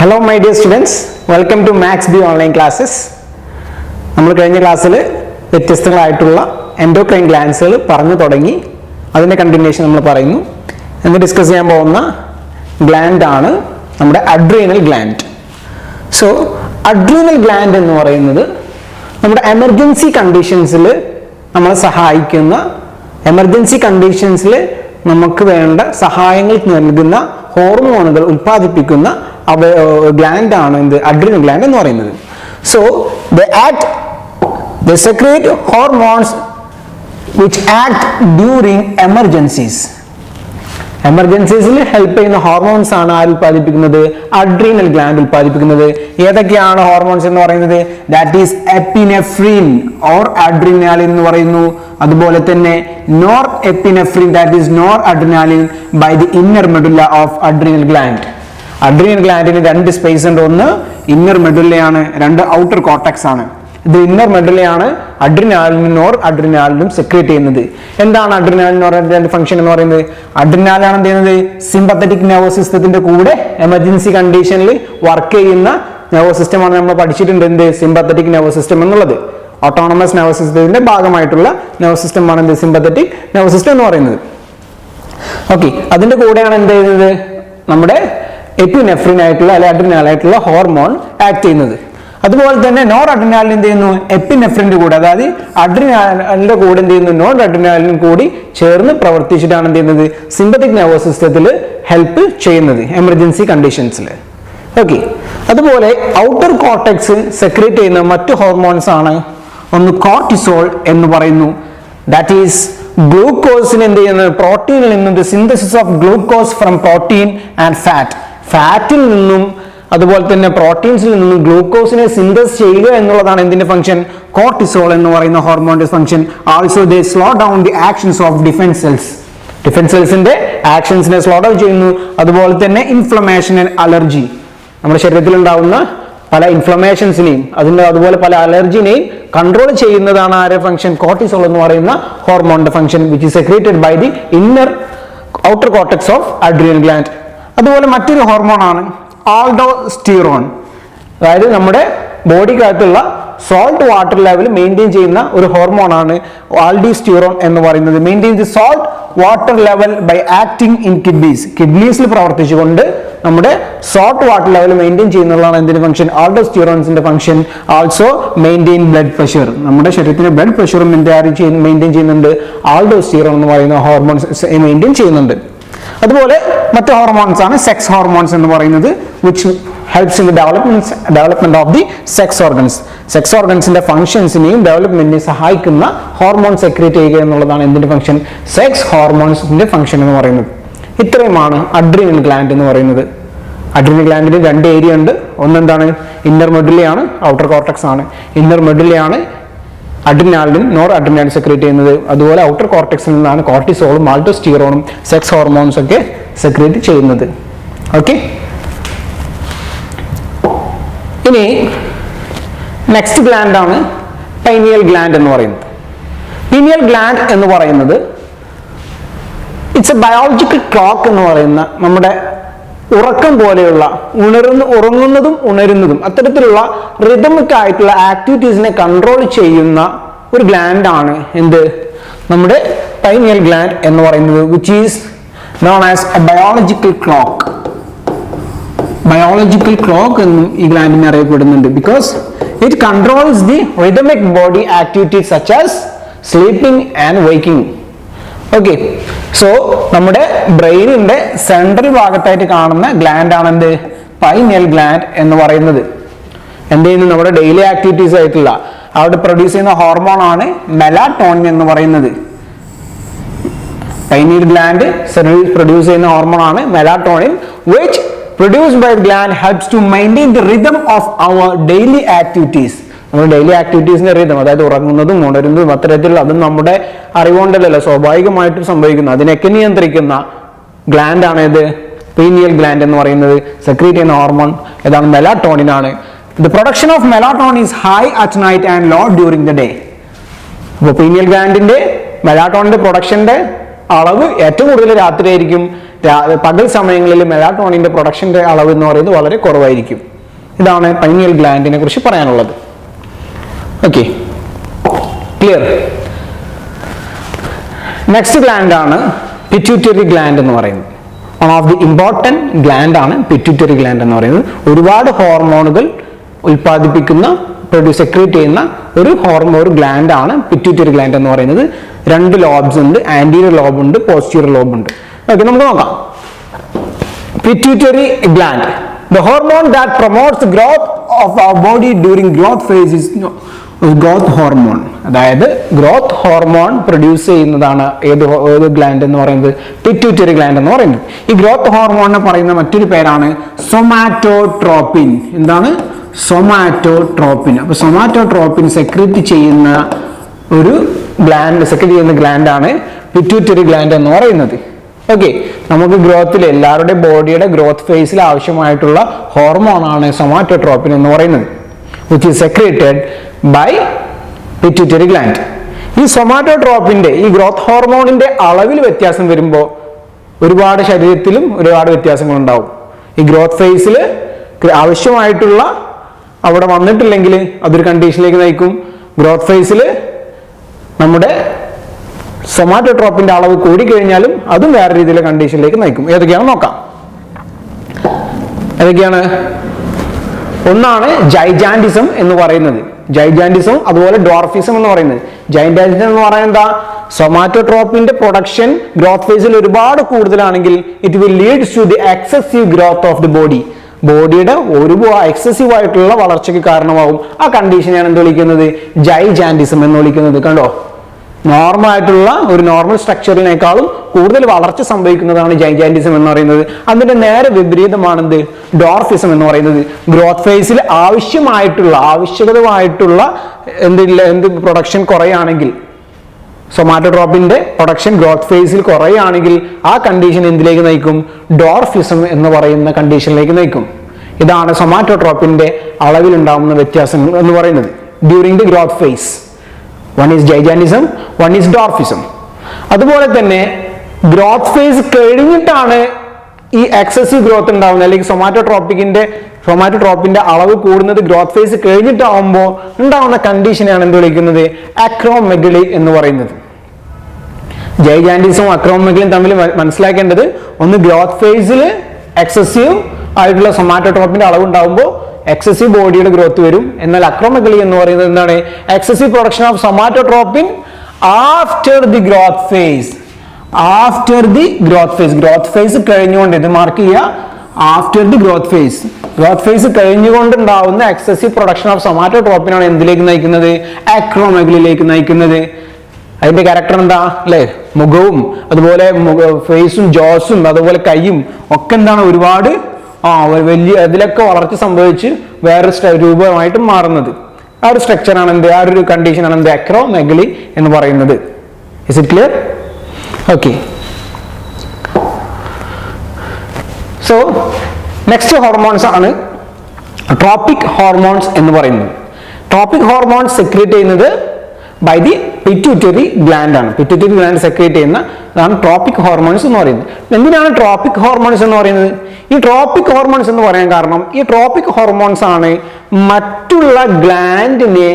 Hello my dear students, welcome to Max B online classes. നമ്മൾ കഴിഞ്ഞ ക്ലാസ്സിൽ വ്യത്യസ്തങ്ങളായിട്ടുള്ള endocrine ഗ്ലാൻഡ്സുകൾ പറഞ്ഞു തുടങ്ങി. അതിന്റെ കണ്ടിന്യൂഷൻ നമ്മൾ പറയുന്നു. ഇന്ന് ഡിസ്കസ് ചെയ്യാൻ പോകുന്ന ഗ്ലാൻഡ് ആണ് നമ്മുടെ adrenal gland. So adrenal gland എന്ന് പറയുന്നത് നമ്മുടെ എമർജൻസി കണ്ടീഷൻസിൽ നമ്മളെ സഹായിക്കുന്ന, എമർജൻസി കണ്ടീഷൻസിൽ നമുക്ക് വേണ്ട സഹായങ്ങൾ നൽകുന്ന ഹോർമോണുകൾ ഉൽപ്പാദിപ്പിക്കുന്ന ഗ്ലാൻഡ് ആണ് എന്ത് അഡ്രീനൽ ഗ്ലാൻഡ് എന്ന് പറയുന്നത്. So they secrete hormones which act during emergencies. എമർജൻസീസിൽ ഹെൽപ്പ് ചെയ്യുന്ന ഹോർമോൺസ് ആണ് ആര് ഉൽപ്പാദിപ്പിക്കുന്നത്? അഡ്രീനൽ ഗ്ലാൻഡ് ഉൽപ്പാദിപ്പിക്കുന്നത്. ഏതൊക്കെയാണ് ഹോർമോൺസ് എന്ന് പറയുന്നത്? That is epinephrine or adrenaline എന്ന് പറയുന്നു. അതുപോലെ തന്നെ nor epinephrine, that is nor adrenaline by the inner medulla of adrenal gland. Adrenal ഗ്ലാൻഡിന് രണ്ട് സ്പേസ് ഉണ്ട്. ഒന്ന് ഇന്നർ മെഡുല്ലയാണ്, രണ്ട് ഔട്ടർ കോർട്ടക്സ് ആണ്. ഇത് ഇന്നർ മെഡുല്ലയാണ് അഡ്രിനാലിനും നോർ അഡ്രിനാലിനും സെക്രേറ്റ് ചെയ്യുന്നത്. എന്താണ് അഡ്രിനാലിൻ നോർ ഫംഗ്ഷൻ എന്ന് പറയുന്നത്? അഡ്രിനാലാണ് എന്ത് ചെയ്യുന്നത്? സിമ്പത്തറ്റിക് നെർവസ് സിസ്റ്റത്തിന്റെ കൂടെ എമർജൻസി കണ്ടീഷനിൽ വർക്ക് ചെയ്യുന്ന നെർവസ് സിസ്റ്റമാണ്. നമ്മൾ പഠിച്ചിട്ടുണ്ട് എന്ത് സിമ്പത്തറ്റിക് നെർവസ് സിസ്റ്റം എന്നുള്ളത്. ഓട്ടോണമസ് നെർവസ് സിസ്റ്റത്തിന്റെ ഭാഗമായിട്ടുള്ള നെർവസ് സിസ്റ്റമാണ് എന്ത് സിമ്പത്തറ്റിക് നെർവസ് സിസ്റ്റം എന്ന് പറയുന്നത്. ഓക്കെ, അതിന്റെ കൂടെയാണ് എന്ത് ചെയ്യുന്നത്? നമ്മുടെ എപ്പിനെഫ്രിൻ ആയിട്ടുള്ള അല്ലെ അഡ്രിനാൽ ആയിട്ടുള്ള ഹോർമോൺ ആക്ട് ചെയ്യുന്നത്. അതുപോലെ തന്നെ നോർ അഡ്രിനാലിൻ എന്ത് ചെയ്യുന്നു? എപ്പിനെഫ്രിന്റെ കൂടെ, അതായത് അഡ്രിനാലിന്റെ കൂടെ എന്ത് ചെയ്യുന്നു? നോർ അഡ്രിനാലിനും കൂടി ചേർന്ന് പ്രവർത്തിച്ചിട്ടാണ് എന്ത് ചെയ്യുന്നത്? സിമ്പത്തറ്റിക് നെർവസ് സിസ്റ്റത്തിൽ ഹെൽപ്പ് ചെയ്യുന്നത് എമർജൻസി കണ്ടീഷൻസിൽ. ഓക്കെ, അതുപോലെ ഔട്ടർ കോർട്ടെക്സ് സെക്രേറ്റ് ചെയ്യുന്ന മറ്റു ഹോർമോൺസ് ആണ്. ഒന്ന് കോർട്ടിസോൾ എന്ന് പറയുന്നു. ദാറ്റ് ഈസ് ഗ്ലൂക്കോസിന് എന്ത് ചെയ്യുന്നത്? പ്രോട്ടീനിൽ നിന്നും synthesis of glucose from protein and fat, ഫാറ്റിൽ നിന്നും അതുപോലെ തന്നെ പ്രോട്ടീൻസിൽ നിന്നും ഗ്ലൂക്കോസിനെ സിന്തസ് ചെയ്യുക എന്നുള്ളതാണ് എന്തിന്റെ ഫംഗ്ഷൻ? കോർട്ടിസോൾ എന്ന് പറയുന്ന ഹോർമോണിന്റെ function. Also they slow down the actions of defence cells, defence സെൽസിന്റെ ആക്ഷൻസിനെ സ്ലോ ഡൗൺ ചെയ്യുന്നു. അതുപോലെ തന്നെ ഇൻഫ്ലമേഷൻ ആൻഡ് അലർജി, നമ്മുടെ ശരീരത്തിൽ ഉണ്ടാവുന്ന പല ഇൻഫ്ലമേഷൻസിനെയും അതുപോലെ പല അലർജിനെയും കൺട്രോൾ ചെയ്യുന്നതാണ് ആരുടെ ഫംഗ്ഷൻ? കോർട്ടിസോൾ എന്ന് പറയുന്ന ഹോർമോണിന്റെ function, which is secreted by the inner outer cortex of adrenal gland. അതുപോലെ മറ്റൊരു ഹോർമോൺ ആണ് ആൾഡോസ്റ്റിറോൺ. അതായത് നമ്മുടെ ബോഡിക്കകത്തുള്ള സോൾട്ട് വാട്ടർ ലെവൽ മെയിൻറ്റെയിൻ ചെയ്യുന്ന ഒരു ഹോർമോൺ ആണ് ആൾഡോസ്റ്റിറോൺ എന്ന് പറയുന്നത്. Maintain the salt water level by acting in kidneys, കിഡ്നീസിൽ പ്രവർത്തിച്ചുകൊണ്ട് നമ്മുടെ സോൾട്ട് വാട്ടർ ലെവൽ മെയിൻറ്റെയിൻ ചെയ്യുന്നതാണ് എന്തിന്റെ ഫംഗ്ഷൻ? ആൾഡോസ്റ്റിറോൺസിന്റെ function. Also maintain blood pressure, നമ്മുടെ ശരീരത്തിന്റെ ബ്ലഡ് പ്രഷറും മെയിൻറ്റെയിൻ ചെയ്യുന്നുണ്ട്. ആൾഡോസ്റ്റിറോൺ എന്ന് പറയുന്ന ഹോർമോൺസ് മെയിൻറ്റെയിൻ ചെയ്യുന്നുണ്ട്. അതുപോലെ മറ്റു ഹോർമോൺസ് ആണ് സെക്സ് ഹോർമോൺസ് എന്ന് പറയുന്നത്, which helps in the development of the sex organs. Sex ഓർഗൻസിന്റെ ഫംഗ്ഷൻസിനെയും ഡെവലപ്മെന്റിനെയും സഹായിക്കുന്ന ഹോർമോൺ സെക്രീറ്റ് ചെയ്യുക എന്നുള്ളതാണ് എന്തിന്റെ ഫംഗ്ഷൻ? സെക്സ് ഹോർമോൺസിന്റെ ഫംഗ്ഷൻ എന്ന് പറയുന്നത്. ഇത്രയുമാണ് അഡ്രീനൽ ഗ്ലാൻഡ് എന്ന് പറയുന്നത്. അഡ്രീനൽ ഗ്ലാൻഡിന് രണ്ട് ഏരിയ ഉണ്ട്. ഒന്നെന്താണ്? ഇന്നർ മെഡുല്ലയാണ്, ഔട്ടർ കോർട്ടക്സ് ആണ്. ഇന്നർ മെഡുല്ലയാണ് അഡ്രിനാലിനും നോർ അഡ്രിനാലിൻ സെക്രേറ്റ് ചെയ്യുന്നത്. അതുപോലെ ഔട്ടർ കോർട്ടെക്സിൽ നിന്നാണ് കോർട്ടിസോളും ആൾഡോസ്റ്റിറോണും സെക്സ് ഹോർമോൺസ് ഒക്കെ സെക്രേറ്റ് ചെയ്യുന്നത്. ഓക്കെ, ഇനി നെക്സ്റ്റ് ഗ്ലാൻഡ് ആണ് പൈനിയൽ ഗ്ലാൻഡ് എന്ന് പറയുന്നത്. പീനിയൽ ഗ്ലാൻഡ് എന്ന് പറയുന്നത് ഇറ്റ്സ് എ ബയോളജിക്കൽ ക്ലോക്ക് എന്ന് പറയുന്ന, നമ്മുടെ ഉറക്കം പോലെയുള്ള ഉറങ്ങുന്നതും ഉണരുന്നതും അത്തരത്തിലുള്ള റിതമിക് ആയിട്ടുള്ള ആക്ടിവിറ്റീസിനെ കൺട്രോൾ ചെയ്യുന്ന ഒരു ഗ്ലാൻഡ് ആണ് എന്ത്? നമ്മുടെ പൈനിയൽ ഗ്ലാൻഡ് എന്ന് പറയുന്നത്, which is known as A biological clock. Biological clock എന്നും ഈ ഗ്ലാൻഡിനെ അറിയപ്പെടുന്നുണ്ട്. Because it controls the rhythmic body activities such as sleeping and waking. Okay, so നമ്മുടെ ബ്രെയിനിന്റെ സെൻട്രൽ ഭാഗത്തായിട്ട് കാണുന്ന ഗ്ലാൻഡ് ആണ് എന്ത്? പൈനിയൽ ഗ്ലാൻഡ് എന്ന് പറയുന്നത്. എന്ത് ചെയ്യുന്നു? നമ്മുടെ ഡെയിലി ആക്ടിവിറ്റീസ് ആയിട്ടുള്ള അവിടെ പ്രൊഡ്യൂസ് ചെയ്യുന്ന ഹോർമോൺ ആണ് മെലാറ്റോണിൻ എന്ന് പറയുന്നത്. പൈനിയൽ ഗ്ലാൻഡ് പ്രൊഡ്യൂസ് ചെയ്യുന്ന ഹോർമോൺ ആണ് melatonin, which produced by the gland helps to maintain the rhythm of our daily activities. നമ്മുടെ ഡെയിലി ആക്ടിവിറ്റീസിന്റെ റിതം, അതായത് ഉറങ്ങുന്നതും ഉണരുന്നതും അത്തരത്തിലുള്ള, അതും നമ്മുടെ അറിവുകൊണ്ടല്ലോ സ്വാഭാവികമായിട്ട് സംഭവിക്കുന്നു. അതിനൊക്കെ നിയന്ത്രിക്കുന്ന ഗ്ലാൻഡ് ആണ് ഇത് പീനിയൽ ഗ്ലാൻഡ് എന്ന് പറയുന്നത്. സെക്രീറ്റ് ചെയ്യുന്ന ഹോർമോൺ ഏതാണ്? മെലാറ്റോണിൻ ആണ്. The production of melatonin is high at night and low during the day. അപ്പോൾ പീനിയൽ ഗ്ലാൻഡിന്റെ മെലാറ്റോണിന്റെ പ്രൊഡക്ഷന്റെ അളവ് ഏറ്റവും കൂടുതൽ രാത്രിയായിരിക്കും, പകൽ സമയങ്ങളിൽ മെലാറ്റോണിന്റെ പ്രൊഡക്ഷന്റെ അളവ് എന്ന് പറയുന്നത് വളരെ കുറവായിരിക്കും. ഇതാണ് പൈനിയൽ ഗ്ലാൻഡിനെ കുറിച്ച് പറയാനുള്ളത്. Okay, clear. നെക്സ്റ്റ് ഗ്ലാൻഡ് ആണ് പിറ്റ്യൂട്ടറി ഗ്ലാൻഡ് എന്ന് പറയുന്നത്. One of the important gland ആണ് പിറ്റ്യൂട്ടറി ഗ്ലാൻഡ് എന്ന് പറയുന്നത്. ഒരുപാട് ഹോർമോണുകൾ ഉൽപ്പാദിപ്പിക്കുന്ന സെക്രീറ്റ് ചെയ്യുന്ന ഒരു ഗ്ലാൻഡ് ആണ് പിറ്റ്യൂട്ടറി ഗ്ലാൻഡ് എന്ന് പറയുന്നത്. 2 ലോബ്സ് ഉണ്ട്, ആന്റീരിയർ ലോബ് ഉണ്ട്, പോസ്റ്റീരിയർ ലോബ് ഉണ്ട്. ഓക്കെ, നമുക്ക് നോക്കാം. Pituitary gland, the hormone that promotes the growth of our body during growth phase is growth hormone. അതായത് ഗ്രോത്ത് ഹോർമോൺ പ്രൊഡ്യൂസ് ചെയ്യുന്നതാണ് ഏത് ഗ്ലാൻഡ് എന്ന് പറയുന്നത്? പിറ്റ്യൂട്ടറി ഗ്ലാൻഡ് എന്ന് പറയുന്നത്. ഈ ഗ്രോത്ത് ഹോർമോണിനെ പറയുന്ന മറ്റൊരു പേരാണ് സൊമാറ്റോട്രോപ്പിൻ. എന്താണ്? സൊമാറ്റോട്രോപ്പിൻ. അപ്പൊ സൊമാറ്റോട്രോപ്പിൻ സെക്രീറ്റ് ചെയ്യുന്ന ഗ്ലാൻഡ് ആണ് പിറ്റ്യൂട്ടറി ഗ്ലാൻഡ് എന്ന് പറയുന്നത്. ഓക്കെ, നമുക്ക് ഗ്രോത്തിൽ എല്ലാവരുടെ ബോഡിയുടെ ഗ്രോത്ത് ഫേസിൽ ആവശ്യമായിട്ടുള്ള ഹോർമോൺ ആണ് സൊമാറ്റോട്രോപ്പിൻ എന്ന് പറയുന്നത്, which is secreted by pituitary gland. ഈ സൊമാറ്റോട്രോപ്പിന്റെ ഈ ഗ്രോത്ത് ഹോർമോണിന്റെ അളവിൽ വ്യത്യാസം വരുമ്പോൾ ഒരുപാട് ശരീരത്തിലും ഒരുപാട് വ്യത്യാസങ്ങൾ ഉണ്ടാവും. ഈ ഗ്രോത്ത് ഫേസിൽ ആവശ്യമായിട്ടുള്ള അവിടെ വന്നിട്ടില്ലെങ്കിൽ അതൊരു കണ്ടീഷനിലേക്ക് നയിക്കും. ഗ്രോത്ത് ഫേസിൽ നമ്മുടെ സൊമാറ്റോട്രോപ്പിന്റെ അളവ് കൂടിക്കഴിഞ്ഞാലും അതും വേറെ രീതിയിലെ കണ്ടീഷനിലേക്ക് നയിക്കും. ഏതൊക്കെയാണ് നോക്കാം. ഏതൊക്കെയാണ്? ഒന്നാണ് ജൈജാൻഡിസം എന്ന് പറയുന്നത്. ജൈജാൻഡിസം അതുപോലെ ഡ്വാർഫിസം എന്ന് പറയുന്നത്. ജൈജാൻഡിസം എന്ന് പറയുന്നത് എന്താ? സൊമാറ്റോട്രോപ്പിന്റെ പ്രൊഡക്ഷൻ ഗ്രോത്ത് ഫേസിൽ ഒരുപാട് കൂടുതലാണെങ്കിൽ it will leads to the excessive growth of the body. ബോഡിയുടെ എക്സസീവ് ആയിട്ടുള്ള വളർച്ചയ്ക്ക് കാരണമാകും. ആ കണ്ടീഷനെയാണ് എന്ത് വിളിക്കുന്നത്? ജൈജാൻഡിസം എന്ന് വിളിക്കുന്നത്. കണ്ടോ, നോർമൽ ആയിട്ടുള്ള ഒരു നോർമൽ സ്ട്രക്ചറിനേക്കാളും കൂടുതൽ വളർച്ച സംഭവിക്കുന്നതാണ് ജൈജാൻഡിസം എന്ന് പറയുന്നത്. അതിന്റെ നേരെ വിപരീതമാണെന്ത്? ഡ്വാർഫിസം എന്ന് പറയുന്നത്. ഗ്രോത്ത് ഫേസിൽ ആവശ്യകതമായിട്ടുള്ള എന്ത് പ്രൊഡക്ഷൻ കുറയാണെങ്കിൽ, സൊമാറ്റോട്രോപ്പിന്റെ പ്രൊഡക്ഷൻ ഗ്രോത്ത് ഫേസിൽ കുറയാണെങ്കിൽ ആ കണ്ടീഷൻ എന്തിലേക്ക് നയിക്കും? ഡ്വാർഫിസം എന്ന് പറയുന്ന കണ്ടീഷനിലേക്ക് നയിക്കും. ഇതാണ് സൊമാറ്റോട്രോപ്പിന്റെ അളവിൽ ഉണ്ടാകുന്ന വ്യത്യാസങ്ങൾ എന്ന് പറയുന്നത് during the growth face. One is gigantism, one is dwarfism. അതുപോലെ തന്നെ ഗ്രോത്ത് ഫേസ് കഴിഞ്ഞിട്ടാണ് ഈ എക്സസീവ് ഗ്രോത്ത് ഉണ്ടാവുന്നത്, അല്ലെങ്കിൽ സൊമാറ്റോട്രോപ്പിന്റെ അളവ് കൂടുന്നത് ഗ്രോത്ത് ഫേസ് കഴിഞ്ഞിട്ടാവുമ്പോൾ ഉണ്ടാവുന്ന കണ്ടീഷനെയാണ് എന്ത് വിളിക്കുന്നത്? അക്രോമെഗലി എന്ന് പറയുന്നത്. ജൈജാൻഡിസവും അക്രോമെഗലിയും തമ്മിൽ മനസ്സിലാക്കേണ്ടത്, ഒന്ന് ഗ്രോത്ത് ഫേസിൽ എക്സസീവ് ആയിട്ടുള്ള സൊമാറ്റോട്രോപ്പിന്റെ അളവ് ഉണ്ടാവുമ്പോൾ എക്സസീവ് ബോഡിയുടെ ഗ്രോത്ത് വരും. എന്നാൽ അക്രോമെഗലി എന്ന് പറയുന്നത് എന്താണ്? Excessive production of somatotropin after the growth phase. Growth phase കഴിഞ്ഞുകൊണ്ട്, ഇത് മാർക്ക് ചെയ്യുക, ആഫ്റ്റർ ദി ഗ്രോത്ത് ഫേസ് കഴിഞ്ഞുകൊണ്ടുണ്ടാവുന്ന എക്സസീവ് പ്രൊഡക്ഷൻ ഓഫ് സൊമാറ്റോട്രോപ്പിനാണ് എന്തിലേക്ക് നയിക്കുന്നത്? അക്രോമെഗലിയിലേക്ക് നയിക്കുന്നത്. അതിന്റെ ക്യാരക്ടർ എന്താ അല്ലെ? മുഖവും അതുപോലെ ഫേസും ജോസും അതുപോലെ കൈയും ഒക്കെ എന്താണ്? ഒരുപാട് വലിയ ഇതിലൊക്കെ വളർച്ച സംഭവിച്ച് വേറൊരു രൂപമായിട്ട് മാറുന്നത്. ആ ഒരു സ്ട്രക്ചറാണ് എന്ത്? ആ ഒരു കണ്ടീഷനാണ് എന്ത്? അക്രോമെഗലി എന്ന് പറയുന്നത്. Is it clear? Okay, so next hormones ആണ് ട്രോപ്പിക് ഹോർമോൺസ് എന്ന് പറയുന്നത്. ട്രോപ്പിക് ഹോർമോൺസ് സെക്രീറ്റ് ചെയ്യുന്നത് ബൈ ദി പിറ്റ്യൂട്ടറി ഗ്ലാൻഡ് ആണ്. പിറ്റ്യൂട്ടറി ഗ്ലാൻഡ് സെക്രീറ്റ് ചെയ്യുന്ന അതാണ് ട്രോപ്പിക് ഹോർമോൺസ് എന്ന് പറയുന്നത്. എന്തിനാണ് ട്രോപ്പിക് ഹോർമോൺസ് എന്ന് പറയുന്നത്? ഈ ട്രോപ്പിക് ഹോർമോൺസ് എന്ന് പറയാൻ കാരണം, ഈ ട്രോപ്പിക് ഹോർമോൺസ് ആണ് മറ്റുള്ള ഗ്ലാൻഡിനെ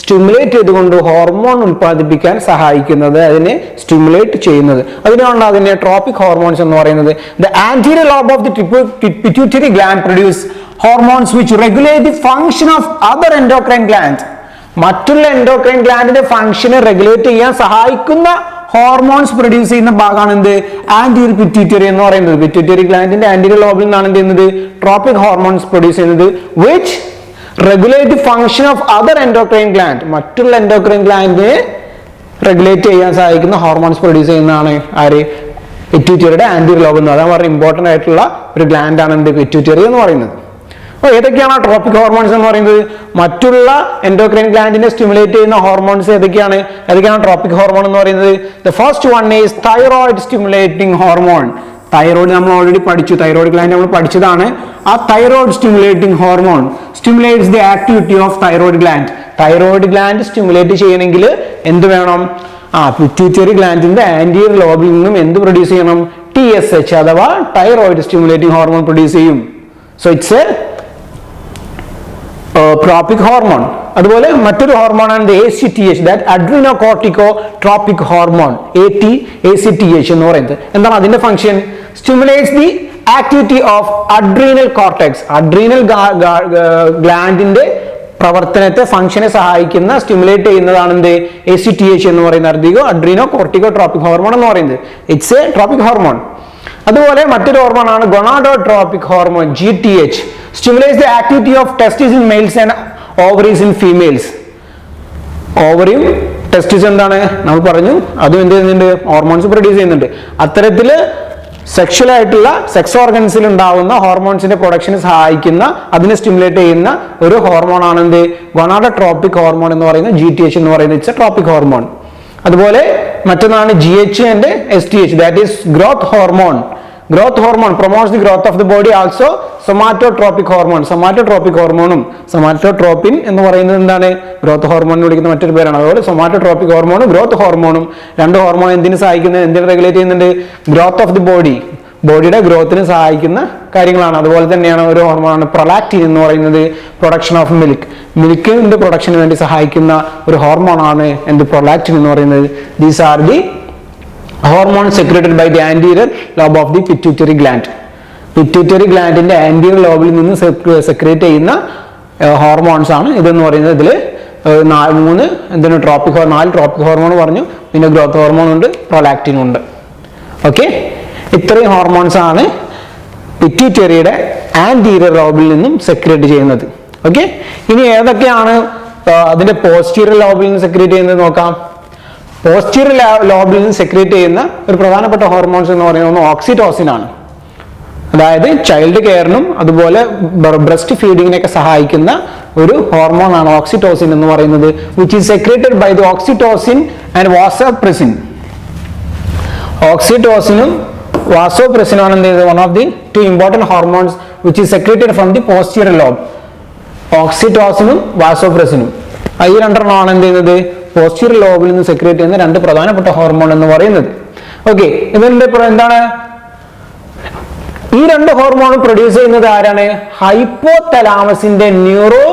സ്റ്റിമുലേറ്റ് ചെയ്തുകൊണ്ട് ഹോർമോൺ ഉൽപ്പാദിപ്പിക്കാൻ സഹായിക്കുന്നത്, അതിനെ സ്റ്റിമുലേറ്റ് ചെയ്യുന്നത്. അതിനാണ് അതിനെ ട്രോപ്പിക് ഹോർമോൺസ് എന്ന് പറയുന്നത്. The anterior lobe of the pituitary gland produce hormones which regulate the function of other endocrine gland. മറ്റുള്ള എൻഡോക്രൈൻ ഗ്ലാൻഡിന്റെ ഫംഗ്ഷനെ റെഗുലേറ്റ് ചെയ്യാൻ സഹായിക്കുന്ന ഹോർമോൺസ് പ്രൊഡ്യൂസ് ചെയ്യുന്ന ഭാഗമാണ് എന്ത്? ആന്റീരിയർ പിറ്റ്യൂട്ടറി എന്ന് പറയുന്നത്. പിറ്റ്യൂട്ടറി ഗ്ലാൻഡിന്റെ ആന്റീരിയർ ലോബിൽ നിന്നാണ് എന്ത് ചെയ്യുന്നത്? ട്രോപ്പിക് ഹോർമോൺസ് പ്രൊഡ്യൂസ് ചെയ്യുന്നത്. Which regulate the function of other endocrine gland. മറ്റുള്ള എൻഡോക്രൈൻ ഗ്ലാൻഡിനെ റെഗുലേറ്റ് ചെയ്യാൻ സഹായിക്കുന്ന ഹോർമോൺസ് പ്രൊഡ്യൂസ് ചെയ്യുന്നതാണ് ആര്? പിറ്റ്യൂട്ടറിയുടെ ആന്റീരിയർ ലോബ് എന്ന്. അതാണ് വളരെ ഇമ്പോർട്ടന്റ് ആയിട്ടുള്ള ഒരു ഗ്ലാൻഡ് ആണ് എന്ത്? പിറ്റ്യൂട്ടറി എന്ന് പറയുന്നത്. അപ്പോൾ ഏതൊക്കെയാണ് ട്രോപ്പിക് ഹോർമോൺസ് എന്ന് പറയുന്നത്? മറ്റുള്ള എൻഡോക്രൈൻ ഗ്ലാൻഡിനെ സ്റ്റിമുലേറ്റ് ചെയ്യുന്ന ഹോർമോൺസ് ഏതൊക്കെയാണ് ട്രോപ്പിക് ഹോർമോൺ എന്ന് പറയുന്നത്? The first one is thyroid stimulating hormone. Thyroid നമ്മൾ ഓൾറെഡി പഠിച്ചു, തൈറോയിഡ് ഗ്ലാൻഡ് നമ്മൾ പഠിച്ചതാണ്. ആ thyroid stimulating hormone stimulates the activity of thyroid gland. Thyroid gland stimulate ചെയ്യണമെങ്കിൽ എന്ത് വേണം? പിറ്റ്യൂട്ടറി ഗ്ലാൻഡിന്റെ ആന്റീരിയർ ലോബിൽ നിന്നും എന്ത് പ്രൊഡ്യൂസ് ചെയ്യണം? TSH അഥവാ തൈറോയിഡ് സ്റ്റിമുലേറ്റിംഗ് ഹോർമോൺ പ്രൊഡ്യൂസ് ചെയ്യും. So it's a tropic hormone. അതുപോലെ മറ്റൊരു ഹോർമോണാണ് ACTH, that adrenocorticotropic hormone, ACTH എന്ന് പറയുന്നത്. എന്താണ് അതിന്റെ function? Stimulates the activity of adrenal cortex. Adrenal ഗ്ലാൻഡിന്റെ പ്രവർത്തനത്തെ ഫംഗ്ഷനെ സഹായിക്കുന്ന സ്റ്റിമുലേറ്റ് ചെയ്യുന്നതാണ് എന്ത്? ACTH എന്ന് പറയുന്ന അഡ്രീനോകോർട്ടിക്കോട്രോപിക് ഹോർമോൺ എന്ന് പറയുന്നത്. It's a tropic hormone. അതുപോലെ മറ്റൊരു ഹോർമോണാണ് gonadotropic hormone, GTH. Stimulates the activity of testis in males and ovaries in females. ഓവറിയും ടെസ്റ്റിസ് എന്താണ് നമ്മൾ പറഞ്ഞു, അതും എന്ത് ചെയ്യുന്നുണ്ട്? ഹോർമോൺസ് പ്രൊഡ്യൂസ് ചെയ്യുന്നുണ്ട്. അത്തരത്തില് സെക്ഷൽ ആയിട്ടുള്ള സെക്സ് ഓർഗൻസിൽ ഉണ്ടാവുന്ന ഹോർമോൺസിന്റെ പ്രൊഡക്ഷന് സഹായിക്കുന്ന, അതിനെ സ്റ്റിമുലേറ്റ് ചെയ്യുന്ന ഒരു ഹോർമോൺ ആണ് എന്ത്? ഗൊണാഡോട്രോപിക് ഹോർമോൺ എന്ന് പറയുന്നത്, GTH എന്ന് പറയുന്നത്. It's a tropic hormone. അതുപോലെ മറ്റൊന്നാണ് GH and STH, that is growth hormone. Growth hormone promotes the growth of the body. Also somatotropic hormone. Somatotropic ഹോർമോണും, സൊമാറ്റോട്രോപ്പിൻ എന്ന് പറയുന്നത് എന്താണ്? ഗ്രോത്ത് ഹോർമോൺ എന്ന് വിളിക്കുന്ന മറ്റൊരു പേരാണ്. അതുപോലെ സൊമാറ്റോട്രോപിക് ഹോർമോണും ഗ്രോത്ത് ഹോർമോണും, രണ്ട് ഹോർമോൺ എന്തിനു സഹായിക്കുന്നത്? എന്തിനു റെഗുലേറ്റ് ചെയ്യുന്നുണ്ട്? ഗ്രോത്ത് ഓഫ് ദി ബോഡി, ബോഡിയുടെ ഗ്രോത്തിന് സഹായിക്കുന്ന കാര്യങ്ങളാണ്. അതുപോലെ തന്നെയാണ് ഒരു ഹോർമോണാണ് പ്രൊലാക്റ്റിൻ എന്ന് പറയുന്നത്, പ്രൊഡക്ഷൻ ഓഫ് മിൽക്ക്. മിൽക്കിന്റെ പ്രൊഡക്ഷന് വേണ്ടി സഹായിക്കുന്ന ഒരു ഹോർമോണാണ് എന്ത്? പ്രൊലാക്റ്റിൻ എന്ന് പറയുന്നത്. These are the hormone secreted by the anterior lobe of the pituitary gland. Pituitary ഗ്ലാൻഡിന്റെ ആന്റീരിയർ ലോബിൽ നിന്ന് സെക്രീറ്റ് ചെയ്യുന്ന ഹോർമോൺസ് ആണ് ഇതെന്ന് പറയുന്നത്. ഇതിൽ നാല് ട്രോപ്പിക് ഹോർമോൺ പറഞ്ഞു, പിന്നെ ഗ്രോത്ത് ഹോർമോൺ ഉണ്ട്, പ്രൊലാക്റ്റിൻ ഉണ്ട്. ഓക്കെ, ഇത്രയും ഹോർമോൺസ് ആണ് പിറ്റ്യൂട്ടറിയുടെ ആന്റീരിയർ ലോബിൽ നിന്നും സെക്രീറ്റ് ചെയ്യുന്നത്. ഓക്കെ, ഇനി ഏതൊക്കെയാണ് അതിന്റെ പോസ്റ്റീരിയർ ലോബിൽ നിന്ന് സെക്രീറ്റ് ചെയ്യുന്നത് നോക്കാം. പോസ്റ്റീരിയർ ലോബിൽ നിന്ന് സെക്രീറ്റ് ചെയ്യുന്ന ഒരു പ്രധാനപ്പെട്ട ഹോർമോൺസ് എന്ന് പറയുന്നത് ഓക്സിറ്റോസിൻ ആണ്. അതായത് ചൈൽഡ് കെയറിനും അതുപോലെ ബ്രസ്റ്റ് ഫീഡിങ്ങിനൊക്കെ സഹായിക്കുന്ന ഒരു ഹോർമോൺ ആണ് ഓക്സിറ്റോസിൻ എന്ന് പറയുന്നത്, which is secreted by the oxytocin and vasopressin. ഓക്സിറ്റോസിനും വാസോപ്രസിനും ആണ് എന്ത് ചെയ്യുന്നത്? One of the two important hormones which is secreted from the posterior lobe. ഓക്സിറ്റോസിനും വാസോപ്രസിനും, ഈ രണ്ടെണ്ണമാണ് എന്ത് ചെയ്യുന്നത്? പോസ്റ്റീരിയർ ലോബിൽ നിന്ന് സെക്രീറ്റ് ചെയ്യുന്ന രണ്ട് പ്രധാനപ്പെട്ട ഹോർമോൺ എന്ന് പറയുന്നത്. ഓക്കെ, ഇതിന്റെ എന്താണ്? ഈ രണ്ട് ഹോർമോൺ പ്രൊഡ്യൂസ് ചെയ്യുന്നത് ആരാണ്? ഹൈപ്പോതലാമസിന്റെ ന്യൂറോ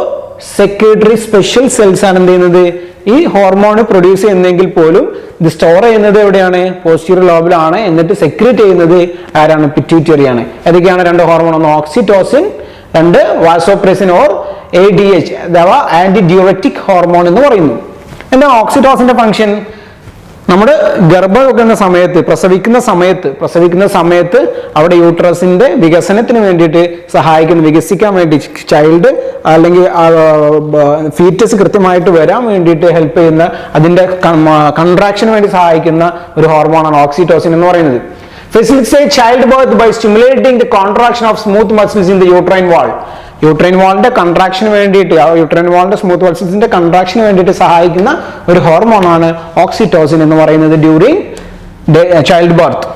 സെക്രട്ടറി സ്പെഷ്യൽ സെൽസ് ആണ് എന്ത് ചെയ്യുന്നത്? ഈ ഹോർമോൺ പ്രൊഡ്യൂസ് ചെയ്യുന്നെങ്കിൽ പോലും ഇത് സ്റ്റോർ ചെയ്യുന്നത് എവിടെയാണ്? പോസ്റ്റീരിയർ ലോബിലാണ്. എന്നിട്ട് സെക്രീറ്റ് ചെയ്യുന്നത് ആരാണ്? പിറ്റ്യൂട്ടറി ആണ്. ഏതൊക്കെയാണ് രണ്ട് ഹോർമോൺ? ഒന്ന് ഓക്സിറ്റോസിൻ, രണ്ട് വാസോപ്രസിൻ ഓർ ADH അഥവാ ആന്റി ഡ്യൂററ്റിക് ഹോർമോൺ എന്ന് പറയുന്നു. എന്താണ് ഓക്സിറ്റോസിന്റെ ഫംഗ്ഷൻ? നമ്മുടെ ഗർഭവെക്കുന്ന സമയത്ത്, പ്രസവിക്കുന്ന സമയത്ത് അവിടെ യൂട്രസിന്റെ വികസനത്തിന് വേണ്ടിയിട്ട് വികസിക്കാൻ വേണ്ടി, ചൈൽഡ് അല്ലെങ്കിൽ ഫീറ്റസ് കൃത്യമായിട്ട് വരാൻ വേണ്ടിയിട്ട് ഹെൽപ്പ് ചെയ്യുന്ന, അതിന്റെ കൺട്രാക്ഷന് വേണ്ടി സഹായിക്കുന്ന ഒരു ഹോർമോണാണ് ഓക്സിറ്റോസിൻ എന്ന് പറയുന്നത്. Facilitate childbirth by stimulating the contraction of smooth muscles in the uterine wall. Uterine വാളിന്റെ കൺട്രാക്ഷന് വേണ്ടിയിട്ട്, യൂട്രൈൻ വാളിന്റെ സ്മൂത്ത് മസിൽസിന്റെ കൺട്രാക്ഷന് വേണ്ടിയിട്ട് സഹായിക്കുന്ന ഒരു ഹോർമോണാണ് ഓക്സിറ്റോസിൻ എന്ന് പറയുന്നത് ഡ്യൂറിങ് ചൈൽഡ് ബർത്ത്.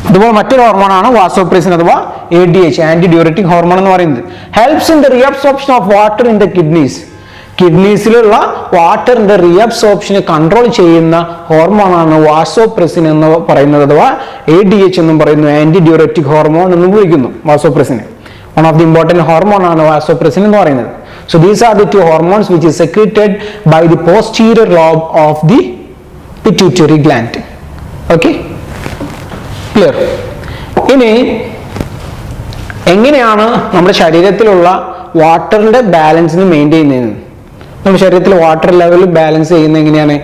അതുപോലെ മറ്റൊരു ഹോർമോണാണ് വാസോപ്രസിൻ അഥവാ ADH, ആന്റി ഡ്യൂററ്റിക് ഹോർമോൺ എന്ന് പറയുന്നത്. Helps in the reabsorption of water in the kidneys. കിഡ്നീസിലുള്ള വാട്ടറിന്റെ റീഅബ്സോർപ്ഷനെ കൺട്രോൾ ചെയ്യുന്ന ഹോർമോണാണ് വാസോപ്രസിൻ എന്ന് പറയുന്നത്, അഥവാ ADH എന്നും പറയുന്നു. ആന്റി ഡ്യൂററ്റിക് ഹോർമോൺ എന്നും വിളിക്കുന്നു വാസോപ്രസിനെ. One of the important hormone ആണ് വാസോപ്രസിൻ എന്ന് പറയുന്നത്. So these are the two hormones which is secreted by the posterior lobe of the pituitary gland. Okay, clear? ഇനി എങ്ങനെയാണ് നമ്മുടെ ശരീരത്തിലുള്ള വാട്ടറിന്റെ ബാലൻസിന് മെയിൻറ്റെയിൻ ചെയ്യുന്നത്? നമ്മുടെ ശരീരത്തിൽ വാട്ടർ ലെവൽ ബാലൻസ് ചെയ്യുന്നത് എങ്ങനെയാണ്?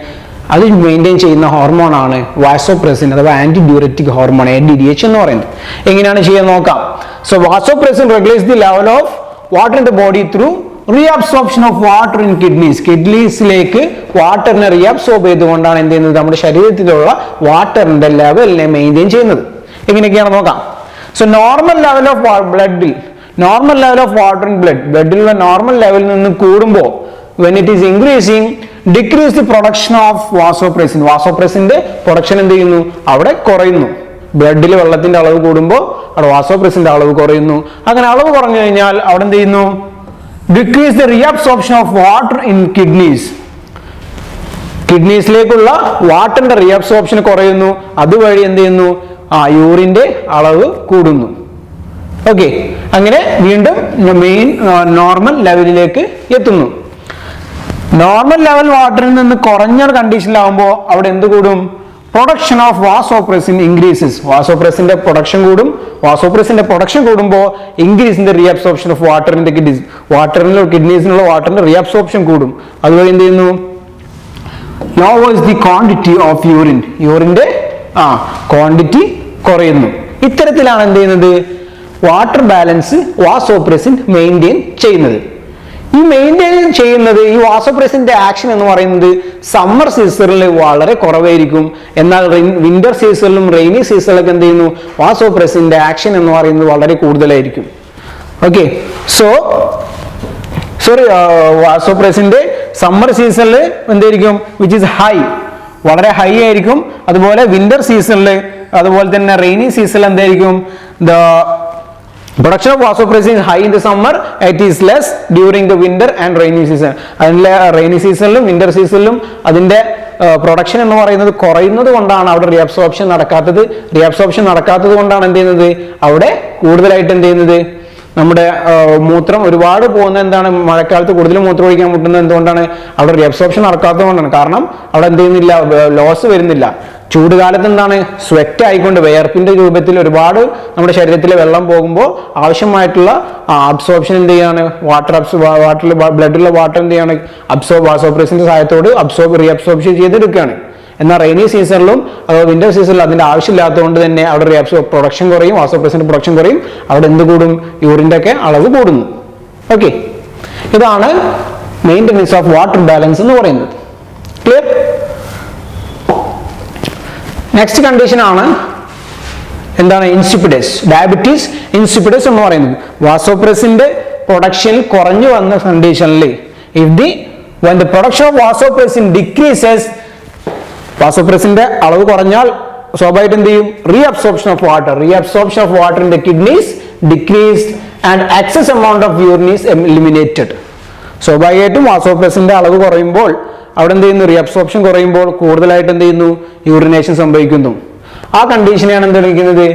അത് മെയിൻറ്റെയിൻ ചെയ്യുന്ന ഹോർമോണാണ് വാസോപ്രസിൻ അഥവാ ആന്റി ഡ്യൂററ്റിക് ഹോർമോൺ, ADH എന്ന് പറയുന്നത്. എങ്ങനെയാണ് ചെയ്യാൻ നോക്കാം. So vasopressin regulates the level of water in the body through reabsorption of water in kidneys. കിഡ്നീസിലേക്ക് വാട്ടറിനെ റീഅബ്സോർബ് ചെയ്തുകൊണ്ടാണ് എന്ത് ചെയ്യുന്നത്? നമ്മുടെ ശരീരത്തിലുള്ള വാട്ടറിന്റെ ലെവലിനെ മെയിൻറ്റെയിൻ ചെയ്യുന്നത്. എങ്ങനെയൊക്കെയാണ് നോക്കാം. So normal level of water in ബ്ലഡിലുള്ള നോർമൽ ലെവലിൽ നിന്ന് കൂടുമ്പോൾ, when it is increasing, decrease the production of vasopressin. വാസോപ്രസിന്റെ പ്രൊഡക്ഷൻ എന്ത് ചെയ്യുന്നു? അവിടെ കുറയുന്നു. ബ്ലഡിൽ വെള്ളത്തിന്റെ അളവ് കൂടുമ്പോൾ അവിടെ വാസോപ്രസിന്റെ അളവ് കുറയുന്നു. അങ്ങനെ അളവ് കുറഞ്ഞു കഴിഞ്ഞാൽ അവിടെ എന്ത് ചെയ്യുന്നു? Decrease the reabsorption of water in kidneys. കിഡ്നീസിലേക്കുള്ള വാട്ടറിന്റെ റീഅബ്സോർപ്ഷൻ കുറയുന്നു. അതുവഴി എന്ത് ചെയ്യുന്നു? യൂറിന്റെ അളവ് കൂടുന്നു. ഓക്കെ, അങ്ങനെ വീണ്ടും മെയിൻ നോർമൽ ലെവലിലേക്ക് എത്തുന്നു. നോർമൽ ലെവൽ വാട്ടറിൽ നിന്ന് കുറഞ്ഞ കണ്ടീഷനിലാവുമ്പോൾ അവിടെ എന്ത് കൂടും? Production of vasopressin increases. വാസോപ്രസിന്റെ പ്രൊഡക്ഷൻ കൂടും. വാസോപ്രസിന്റെ പ്രൊഡക്ഷൻ കൂടുമ്പോൾ increase in the reabsorption of water in the kidneys. വാട്ടറിനുള്ള കിഡ്നീസിനുള്ള വാട്ടറിന്റെ റീഅബ്സോർപ്ഷൻ കൂടും. അതുവഴി എന്ത് ചെയ്യുന്നു? Lowers the quantity of urine. യൂറിന്റെ ക്വാണ്ടിറ്റി കുറയുന്നു. ഇത്തരത്തിലാണ് എന്ത് ചെയ്യുന്നത്? വാട്ടർ ബാലൻസ് വാസോപ്രസിൻ മെയിൻറ്റെയിൻ ചെയ്യുന്നത്. ഈ മെയിൻറ്റെയിൻ ചെയ്യുന്നത് ഈ വാസോപ്രസിന്റെ ആക്ഷൻ എന്ന് പറയുന്നത് സമ്മർ സീസണിൽ വളരെ കുറവായിരിക്കും. എന്നാൽ വിന്റർ സീസണിലും റെയിനി സീസണിലൊക്കെ എന്ത് ചെയ്യുന്നു? വാസോപ്രസിന്റെ ആക്ഷൻ എന്ന് പറയുന്നത് വളരെ കൂടുതലായിരിക്കും. ഓക്കെ, വാസോപ്രസിന്റെ സമ്മർ സീസണിൽ എന്തായിരിക്കും? വിച്ച് ഇസ് ഹൈ, വളരെ ഹൈ ആയിരിക്കും. അതുപോലെ വിന്റർ സീസണിൽ അതുപോലെ തന്നെ റെയിനി സീസണിൽ എന്തായിരിക്കും? The production of vasopressin is high in the summer, it is less during the winter and rainy season. അതിലെ റെയിനി സീസണിലും വിന്റർ സീസണിലും അതിന്റെ പ്രൊഡക്ഷൻ എന്ന് പറയുന്നത് കുറയുന്നത് കൊണ്ടാണ് അവിടെ റീഅബ്സോർപ്ഷൻ നടക്കാത്തത് കൊണ്ടാണ് എന്ത് ചെയ്യുന്നത്? അവിടെ കൂടുതലായിട്ട് എന്ത് ചെയ്യുന്നത്? നമ്മുടെ മൂത്രം ഒരുപാട് പോകുന്ന എന്താണ്? മഴക്കാലത്ത് കൂടുതൽ മൂത്രം ഒഴിക്കാൻ മുട്ടുന്നത് എന്തുകൊണ്ടാണ്? അവിടെ റീഅബ്സോർപ്ഷൻ നടക്കാത്തത് കൊണ്ടാണ്. കാരണം അവിടെ എന്ത് ചെയ്യുന്നില്ല? ലോസ് വരുന്നില്ല. ചൂടുകാലത്ത് എന്താണ്? സ്വെറ്റ് ആയിക്കൊണ്ട് വിയർപ്പിന്റെ രൂപത്തിൽ ഒരുപാട് നമ്മുടെ ശരീരത്തിലെ വെള്ളം പോകുമ്പോൾ ആവശ്യമായിട്ടുള്ള അബ്സോർപ്ഷൻ എന്ത് ചെയ്യാണ്? വാട്ടറിൽ ബ്ലഡിലുള്ള വാട്ടർ എന്ത് ചെയ്യാണ്? വാസോപ്രസിന്റെ സഹായത്തോട് റീഅബ്സോർപ്ഷൻ ചെയ്തെടുക്കുകയാണ്. എന്നാൽ റെയിനി സീസണിലും വിന്റർ സീസണിലും അതിന്റെ ആവശ്യമില്ലാത്തതുകൊണ്ട് തന്നെ അവിടെ പ്രൊഡക്ഷൻ കുറയും, വാസോപ്രസിന്റെ പ്രൊഡക്ഷൻ കുറയും. അവിടെ എന്ത് കൂടും? യൂറിന്റെ ഒക്കെ അളവ് കൂടുന്നു. ഓക്കെ, ഇതാണ് മെയിൻ്റെനൻസ് ഓഫ് വാട്ടർ ബാലൻസ് എന്ന് പറയുന്നത്. ക്ലിയർ? നെക്സ്റ്റ് കണ്ടീഷൻ ആണ് എന്താണ്? ഇൻസിപ്പിഡസ്. ഡയബറ്റീസ് ഇൻസിപ്പിഡസ് എന്ന് പറയുന്നത് വാസോപ്രസിന്റെ പ്രൊഡക്ഷൻ കുറഞ്ഞു വന്ന കണ്ടീഷനിൽ when the production of vasopressin decreases, വാസോപ്രസിന്റെ അളവ് കുറഞ്ഞാൽ സ്വാഭാവികമായിട്ട് എന്ത് ചെയ്യും? Reabsorption of water in the kidneys decreased and excess amount of urine is eliminated. സ്വാഭാവികമായിട്ടും വാസോപ്രസിന്റെ അളവ് കുറയുമ്പോൾ അവിടെ എന്ത് ചെയ്യുന്നു? റീഅബ്സോർപ്ഷൻ കുറയുമ്പോൾ കൂടുതലായിട്ട് എന്ത് ചെയ്യുന്നു? യൂറിനേഷൻ സംഭവിക്കുന്നു. ആ കണ്ടീഷനെയാണ് എന്ത് വിളിക്കുന്നത്?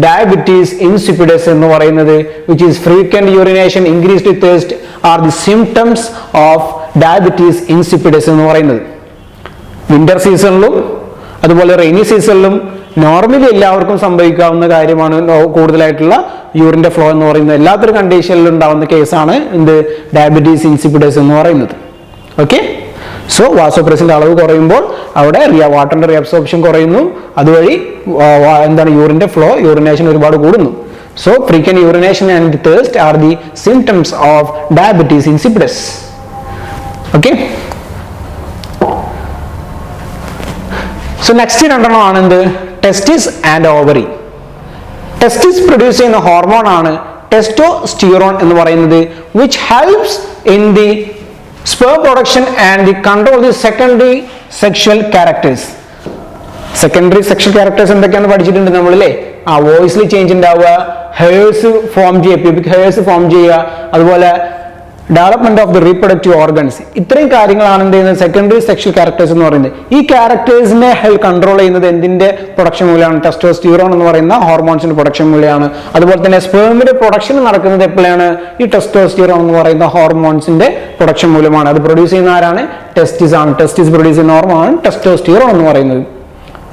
ഡയബറ്റീസ് ഇൻസിപ്പിഡസ് എന്ന് പറയുന്നത്. Which is frequent urination, increased thirst are the symptoms of diabetes insipidus എന്ന് പറയുന്നത്. വിന്റർ സീസണിലും അതുപോലെ റെയിനി സീസണിലും നോർമലി എല്ലാവർക്കും സംഭവിക്കാവുന്ന കാര്യമാണ് കൂടുതലായിട്ടുള്ള യൂറിന്റെ ഫ്ലോ എന്ന് പറയുന്നത്. എല്ലാത്തൊരു കണ്ടീഷനിലും ഉണ്ടാവുന്ന കേസാണ് എന്ത്? ഡയബറ്റീസ് ഇൻസിപ്പിഡസ് എന്ന് പറയുന്നത്. ഓക്കെ, സോ വാസോപ്രസിന്റെ അളവ് കുറയുമ്പോൾ അവിടെ വാട്ടറിന്റെ റീഅബ്സോർപ്ഷൻ കുറയുന്നു. അതുവഴി എന്താണ്? യൂറിന്റെ ഫ്ലോ, യൂറിനേഷൻ ഒരുപാട് കൂടുന്നു. So frequent urination and thirst are the symptoms of diabetes insipidus. Okay, so next രണ്ടെണ്ണമാണ് എന്ത്? Testis and ovary. Testis produce ചെയ്യുന്ന ഹോർമോൺ ആണ് ടെസ്റ്റോസ്റ്റിറോൺ എന്ന് പറയുന്നത്. Which helps in the sperm production and the control the secondary sexual characters. Secondary sexual characters എന്തൊക്കെയാന്ന് പഠിച്ചിട്ടുണ്ട് നമ്മളല്ലേ? വോയിസിൽ ചേഞ്ച് ഉണ്ടാവുക, ഹെയർസ് ഫോം ചെയ്യുക, പ്യൂബിക് ഹെയർസ് ഫോം ചെയ്യുക, അതുപോലെ development of the reproductive organs. ഇത്രയും കാര്യങ്ങളാണ് എന്ത് ചെയ്യുന്നത്? സെക്കൻഡറി സെക്ഷൽ ക്യാരക്ടേഴ്സ് എന്ന് പറയുന്നത്. ഈ ക്യാരക്ടേഴ്സിനെ കൺട്രോൾ ചെയ്യുന്നത് എന്തിന്റെ പ്രൊഡക്ഷൻ മൂലമാണ്? ടെസ്റ്റോസ്റ്റിറോൺ എന്ന് പറയുന്ന ഹോർമോൺസിന്റെ പ്രൊഡക്ഷൻ മൂലമാണ്. അതുപോലെ തന്നെ സ്പേമിന്റെ പ്രൊഡക്ഷൻ നടക്കുന്നത് എപ്പോഴാണ്? ഈ ടെസ്റ്റോസ്റ്റിറോൺ എന്ന് പറയുന്ന ഹോർമോൺസിന്റെ പ്രൊഡക്ഷൻ മൂലമാണ്. അത് പ്രൊഡ്യൂസ് ചെയ്യുന്ന ആരാണ്? ടെസ്റ്റിസ് ആണ്. ടെസ്റ്റിസ് പ്രൊഡ്യൂസ് ചെയ്യുന്ന ഹോർമോൺ ടെസ്റ്റോസ്റ്റിറോൺ എന്ന് പറയുന്നത്.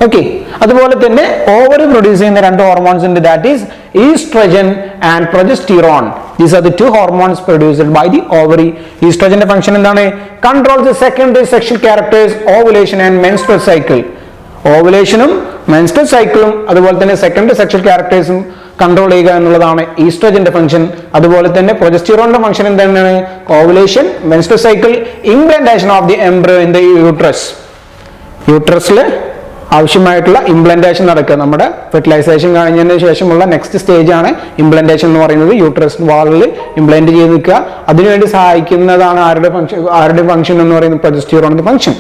ഓക്കെ, അതുപോലെ തന്നെ ഓവറി പ്രൊഡ്യൂസ് ചെയ്യുന്ന രണ്ട് ഹോർമോൺസ് ഉണ്ട്. That is oestrogen and progesterone. These are the two hormones produced by the ovary. ഈസ്ട്രജന്റെ ഫംഗ്ഷൻ എന്താണ്? Control the secondary sexual characters, ovulation and menstrual cycle. ഓവുലേഷനും മെൻസ്ട്രൽ സൈക്കിളും അതുപോലെ തന്നെ സെക്കൻഡറി സെക്ഷൽ ക്യാരക്ടേഴ്സും കൺട്രോൾ ചെയ്യുക എന്നുള്ളതാണ് ഈസ്ട്രജന്റെ ഫംഗ്ഷൻ. അതുപോലെ തന്നെ പ്രൊജസ്റ്റിറോണിന്റെ ഫംഗ്ഷൻ എന്താണ്? Ovulation, menstrual cycle, implantation of the embryo in the uterus. യൂട്രസിൽ ആവശ്യമായിട്ടുള്ള ഇംപ്ലാന്റേഷൻ നടക്കുക. നമ്മുടെ ഫെർട്ടിലൈസേഷൻ കഴിഞ്ഞതിന് ശേഷമുള്ള നെക്സ്റ്റ് സ്റ്റേജ് ആണ് ഇംപ്ലാന്റേഷൻ എന്ന് പറയുന്നത്. യൂട്രസ് വാളിൽ ഇംപ്ലാന്റ് ചെയ്ത് നിൽക്കുക. അതിനുവേണ്ടി സഹായിക്കുന്നതാണ് ആരുടെ ഫംഗ്ഷൻ എന്ന് പറയുന്നത്? പ്രൊജസ്റ്റിറോണിന്റെ function.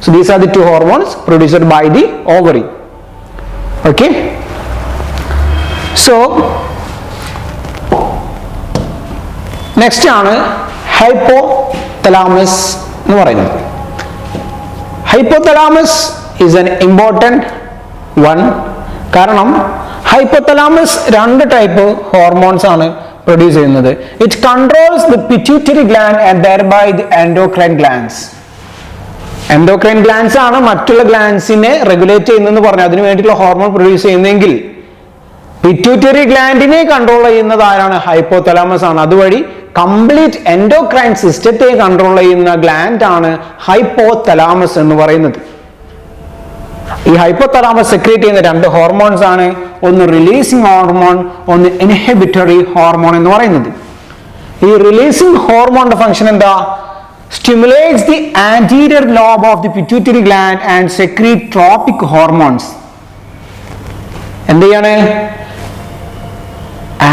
So these are the two hormones produced by the ovary. Okay, so next ആണ് ഹൈപ്പോതലാമസ് എന്ന് പറയുന്നത്. Hypothalamus is an important one. കാരണം ഹൈപ്പോതലാമസ് രണ്ട് ടൈപ്പ് ഹോർമോൺസ് ആണ് പ്രൊഡ്യൂസ് ചെയ്യുന്നത്. It controls the pituitary gland and thereby the endocrine glands. Endocrine glands ആണ് മറ്റുള്ള ഗ്ലാൻഡ്സിനെ റെഗുലേറ്റ് ചെയ്യുന്നതെന്ന് പറഞ്ഞു അതിനു വേണ്ടിയിട്ടുള്ള ഹോർമോൺ പ്രൊഡ്യൂസ് ചെയ്യുന്നതെങ്കിൽ പിറ്റ്യൂട്ടറി ഗ്ലാൻഡിനെ കൺട്രോൾ ചെയ്യുന്നത് ആരാണ്? ഹൈപ്പോതലാമസ് ആണ്. അതുവഴി കംപ്ലീറ്റ് എൻഡോക്രൈൻ സിസ്റ്റത്തെ കൺട്രോൾ ചെയ്യുന്ന ഗ്ലാൻഡ് ആണ് ഹൈപ്പോതലാമസ് എന്ന് പറയുന്നത്. ഈ ഹൈപ്പോതലാമസ് സെക്രീറ്റ് ചെയ്യുന്ന രണ്ട് ഹോർമോൺസ് ആണ്, ഒന്ന് റിലീസിംഗ് ഹോർമോൺ, ഒന്ന് ഇൻഹിബിറ്ററി ഹോർമോൺ എന്ന് പറയുന്നത്. ഈ റിലീസിംഗ് ഹോർമോണിന്റെ ഫംഗ്ഷൻ എന്താ? Stimulates the anterior lobe of the pituitary gland and secrete tropic hormones. എന്ത് ചെയ്യാണ്?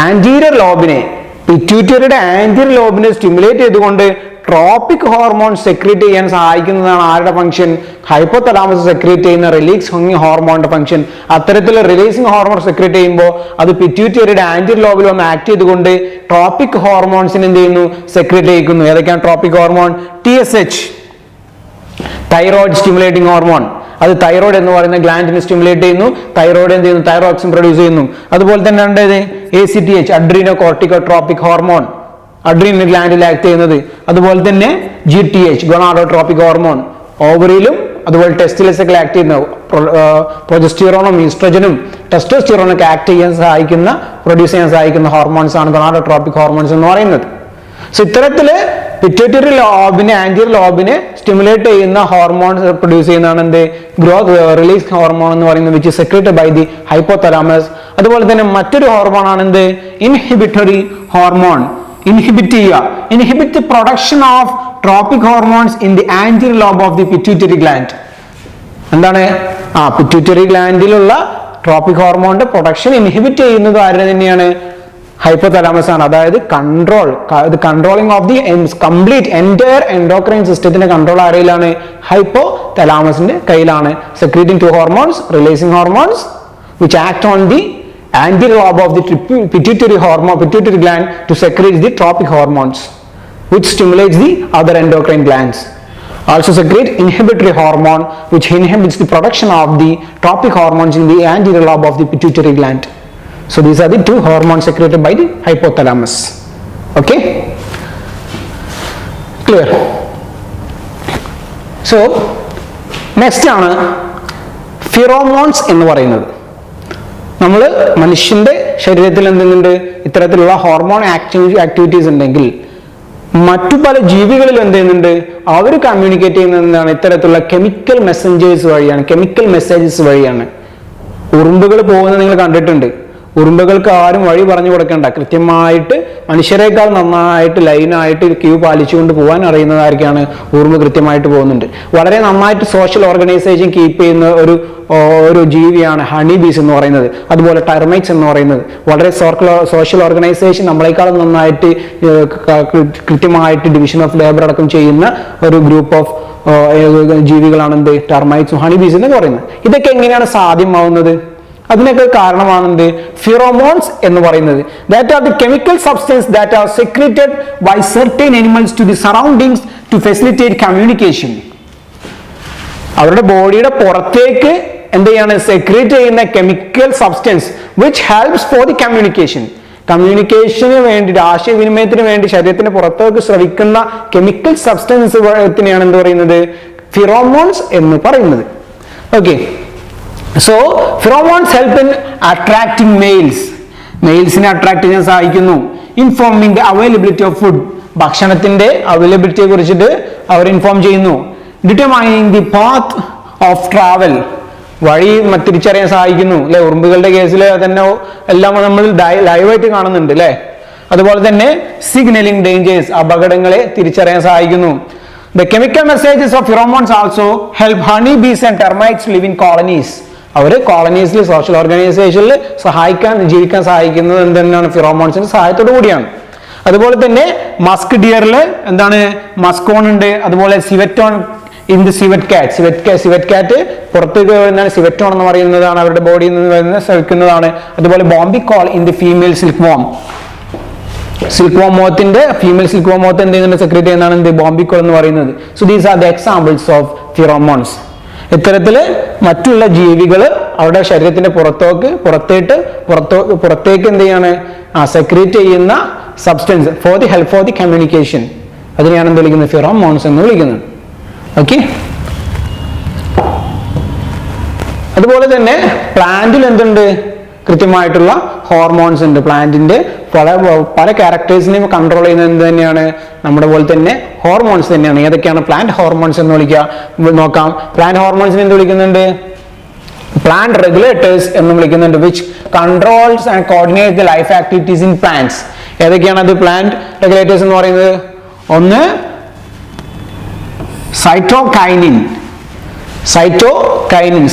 ആന്റീരിയർ ലോബിനെ, പിറ്റ്യൂട്ടറിയുടെ ആന്റീരിയർ ലോബിനെ സ്റ്റിമുലേറ്റ് ചെയ്തുകൊണ്ട് ട്രോപ്പിക് ഹോർമോൺ സെക്രീറ്റ് ചെയ്യാൻ സഹായിക്കുന്നതാണ് ആരുടെ ഫംഗ്ഷൻ? ഹൈപ്പോതലാമസ് സെക്രീറ്റ് ചെയ്യുന്ന റിലീസിംഗ് ഹോർമോണിന്റെ ഫംഗ്ഷൻ. അത്തരത്തിൽ റിലീസിംഗ് ഹോർമോൺ സെക്രീറ്റ് ചെയ്യുമ്പോൾ അത് പിറ്റ്യൂട്ടറിയുടെ ആന്റീരിയർ ലോബിൽ വന്ന് ആക്ട് ചെയ്തുകൊണ്ട് ട്രോപ്പിക് ഹോർമോൺസിന് എന്ത് ചെയ്യുന്നു? സെക്രീറ്റ് ചെയ്യിക്കുന്നു. ഏതൊക്കെയാണ് tropic hormone? TSH, thyroid stimulating hormone. അത് തൈറോയ്ഡ് എന്ന് പറയുന്ന ഗ്ലാൻഡിനെ സ്റ്റിമുലേറ്റ് ചെയ്യുന്നു. തൈറോയ്ഡ് എന്ത് ചെയ്യുന്നു? തൈറോക്സിൻ പ്രൊഡ്യൂസ് ചെയ്യുന്നു. അതുപോലെ തന്നെ രണ്ടേത് ACTH, adrenocorticotropic hormone, adrenal ഗ്ലാൻഡിൽ ആക്ട് ചെയ്യുന്നത്. അതുപോലെ തന്നെ GTH, ഗൊണാഡോട്രോപിക് ഹോർമോൺ, ഓവറിയിലും അതുപോലെ ടെസ്റ്റിലസൊക്കെ ആക്ട് ചെയ്യുന്ന പ്രൊജസ്റ്റിറോണും ഈസ്ട്രജനും ടെസ്റ്റോസ്റ്റിറോണും ഒക്കെ ആക്ട് ചെയ്യാൻ സഹായിക്കുന്ന, പ്രൊഡ്യൂസ് ചെയ്യാൻ സഹായിക്കുന്ന ഹോർമോൺസ് ആണ് ഗൊണാഡോട്രോപിക് ഹോർമോൺസ് എന്ന് പറയുന്നത്. സോ ഇത്തരത്തില് പിറ്റ്യൂട്ടറി ലോബിനെ, ആന്റിയർ ലോബിനെ സ്റ്റിമുലേറ്റ് ചെയ്യുന്ന ഹോർമോൺസ് പ്രൊഡ്യൂസ് ചെയ്യുന്നതാണ് എന്ത്? ഗ്രോത്ത് റിലീസ് ഹോർമോൺ എന്ന് പറയുന്നത്, which secreted by the hypothalamus. അതുപോലെ തന്നെ മറ്റൊരു ഹോർമോൺ ആണ് എന്ത്? Inhibitory hormone. ഇൻഹിബിറ്റ് ചെയ്യുക, inhibit the production of tropic hormones in the anterior lobe of the pituitary gland. എന്താണ്? പിറ്റ്യൂട്ടറി ഗ്ലാൻഡിലുള്ള ട്രോപ്പിക് ഹോർമോണിന്റെ പ്രൊഡക്ഷൻ ഇൻഹിബിറ്റ് ചെയ്യുന്നത് ആരുടെ തന്നെയാണ്? ഹൈപ്പോതലാമസ് ആണ്. അതായത് controlling of the complete entire endocrine സിസ്റ്റത്തിന്റെ കൺട്രോൾ ആരെയിലാണ്? ഹൈപ്പോതലാമസിന്റെ കയ്യിലാണ്. Secreting to hormones, releasing hormones which act on the anterior lobe of the pituitary gland to secrete the tropic hormones which stimulates the other endocrine glands. Also secrete inhibitory hormone which inhibits the production of the tropic hormones in the anterior lobe of the pituitary gland. So these are the two hormones secreted by the hypothalamus. Okay, clear? So next ആണ് pheromones എന്ന് പറയുന്നത്. നമ്മൾ മനുഷ്യന്റെ ശരീരത്തിൽ എന്തെങ്കിലും ഇത്തരത്തിലുള്ള hormone activities ഉണ്ടെങ്കിൽ മറ്റു പല ജീവികളിൽ എന്ത് ചെയ്യുന്നുണ്ട്? അവർ കമ്മ്യൂണിക്കേറ്റ് ചെയ്യുന്നത് എന്താണ്? ഇത്തരത്തിലുള്ള കെമിക്കൽ മെസ്സഞ്ചേഴ്സ് വഴിയാണ്, കെമിക്കൽ മെസ്സേജസ് വഴിയാണ്. ഉറുമ്പുകൾ പോകുന്നത് നിങ്ങൾ കണ്ടിട്ടുണ്ട്. ഉറുമ്പുകൾക്ക് ആരും വഴി പറഞ്ഞു കൊടുക്കേണ്ട, കൃത്യമായിട്ട് മനുഷ്യരെക്കാൾ നന്നായിട്ട് ലൈനായിട്ട് ക്യൂ പാലിച്ചുകൊണ്ട് പോകാൻ അറിയുന്നതായിരിക്കാണ് ഉറുമ്പ് കൃത്യമായിട്ട് പോകുന്നുണ്ട്. വളരെ നന്നായിട്ട് സോഷ്യൽ ഓർഗനൈസേഷൻ കീപ്പ് ചെയ്യുന്ന ഒരു ജീവിയാണ് ഹണി ബീസ് എന്ന് പറയുന്നത്. അതുപോലെ ടെർമൈറ്റ്സ് എന്ന് പറയുന്നത് വളരെ സോഷ്യൽ ഓർഗനൈസേഷൻ നമ്മളെക്കാളും നന്നായിട്ട് കൃത്യമായിട്ട് ഡിവിഷൻ ഓഫ് ലേബർ അടക്കം ചെയ്യുന്ന ഒരു ഗ്രൂപ്പ് ഓഫ് ജീവികളാണ് എന്ത്? ടെർമൈറ്റ്സും ഹണി ബീസ് എന്ന് പറയുന്നത്. ഇതൊക്കെ എങ്ങനെയാണ് സാധ്യമാവുന്നത്? അതിനൊക്കെ കാരണമാണെന്ത്? ഫിറോമോൺസ് എന്ന് പറയുന്നത്. That are the chemical substance that are secreted by certain animals to the surroundings to facilitate communication. അവരുടെ ബോഡിയുടെ പുറത്തേക്ക് എന്ത് ചെയ്യാണ്? സെക്രീറ്റ് ചെയ്യുന്ന chemical substance which helps for the communication. കമ്മ്യൂണിക്കേഷന് വേണ്ടി, ആശയവിനിമയത്തിന് വേണ്ടി ശരീരത്തിന് പുറത്തേക്ക് സ്രവിക്കുന്ന കെമിക്കൽ സബ്സ്റ്റൻസിനെയാണ് എന്ത് പറയുന്നത്? ഫിറോമോൺസ് എന്ന് പറയുന്നത്. Okay, so pheromones help in attracting മെയിൽസിനെ അട്രാക്ട് ചെയ്യാൻ സഹായിക്കുന്നു. Informing the availability of food, ഭക്ഷണത്തിന്റെ അവൈലബിലിറ്റിയെ കുറിച്ചിട്ട് അവർ ഇൻഫോം ചെയ്യുന്നു. Determining the path of travel, വഴി തിരിച്ചറിയാൻ സഹായിക്കുന്നു അല്ലെ? ഉറുമ്പുകളുടെ കേസിൽ തന്നെ എല്ലാം നമ്മൾ ലൈവായിട്ട് കാണുന്നുണ്ട് അല്ലെ? അതുപോലെ തന്നെ സിഗ്നലിംഗ് ഡേഞ്ചേഴ്സ്, അപകടങ്ങളെ തിരിച്ചറിയാൻ സഹായിക്കുന്നു. The chemical messages of pheromones also help honey bees and termites live in colonies. അവർ കോളനീസിൽ, സോഷ്യൽ ഓർഗനൈസേഷനിൽ ജീവിക്കാൻ സഹായിക്കുന്നത് എന്താണ്? ഫിറോമോൺസിന്റെ സഹായത്തോടു കൂടിയാണ്. അതുപോലെ തന്നെ മസ്ക് ഡിയറിൽ എന്താണ്? മസ്കോൺ ഉണ്ട്. അതുപോലെ സിവറ്റോൺ ഇൻ ദി സിവറ്റ് കാറ്റ് പുറത്തേക്ക് വരുന്നതാണ് സിവറ്റോൺ എന്ന് പറയുന്നതാണ്, അവരുടെ ബോഡിയിൽ നിന്ന് വരുന്ന ശ്രവിക്കുന്നതാണ്. അതുപോലെ bombykol in the female silk worm, silk worm മോത്തിന്റെ ഫീമെയിൽ സിൽക്ക് വോം മോത്ത് എന്ത് ചെയ്യുന്നുണ്ട്? സെക്രറ്റ് ചെയ്യുന്നതാണ് എന്ത്? ബോംബിക്കോൾ എന്ന് പറയുന്നത്. So these are the examples of pheromones. ഇത്തരത്തില് മറ്റുള്ള ജീവികൾ അവരുടെ ശരീരത്തിന്റെ പുറത്തേക്ക് എന്ത് ചെയ്യാണ് സെക്രീറ്റ് ചെയ്യുന്ന substance for the help four the communication, അതിനെയാണ് എന്ത് വിളിക്കുന്നത്? ഫിറോമോൺസ് എന്ന് വിളിക്കുന്നത്. ഓക്കെ. അതുപോലെ തന്നെ പ്ലാന്റിൽ എന്തുണ്ട്? കൃത്യമായിട്ടുള്ള ഹോർമോൺസ് ഉണ്ട്. പ്ലാന്റിന്റെ പല ക്യാരക്ടേഴ്സിനെയും കൺട്രോൾ ചെയ്യുന്നത് എന്ത് തന്നെയാണ്? നമ്മുടെ പോലെ തന്നെ ഹോർമോൺസ് തന്നെയാണ്. ഏതൊക്കെയാണ് പ്ലാന്റ് ഹോർമോൺസ് എന്ന് നോക്കാം. പ്ലാന്റ് ഹോർമോൺസിനെ എന്ത് വിളിക്കുന്നുണ്ട്? പ്ലാന്റ് റെഗുലേറ്റേഴ്സ് എന്ന് വിളിക്കുന്നുണ്ട്. Which controls and coordinate the life activities in plants. ഏതൊക്കെയാണ് അത് പ്ലാന്റ് റെഗുലേറ്റേഴ്സ് എന്ന് പറയുന്നത്? ഒന്ന് സൈറ്റോകൈനിൻ.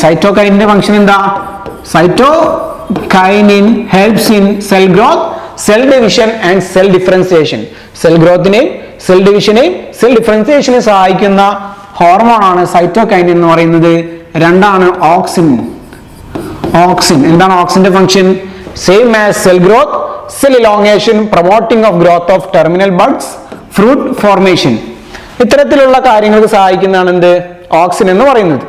സൈറ്റോകൈനിന്റെ ഫംഗ്ഷൻ എന്താ? Cytokinin helps in cell growth, cell division and cell differentiation. Cell ഗ്രോത്തിനെയും സെൽ ഡിവിഷനെയും സെൽ ഡിഫറൻസിയേഷനെ സഹായിക്കുന്ന ഹോർമോണാണ് സൈറ്റോകൈനിൻ എന്ന് പറയുന്നത്. രണ്ടാണ് ഓക്സിൻ. എന്താണ് ഓക്സിന്റെ function? Same as cell growth, cell elongation, promoting of growth of terminal buds, fruit formation. ഇത്തരത്തിലുള്ള കാര്യങ്ങൾക്ക് സഹായിക്കുന്നതാണ് എന്ത്? ഓക്സിൻ എന്ന് പറയുന്നത്.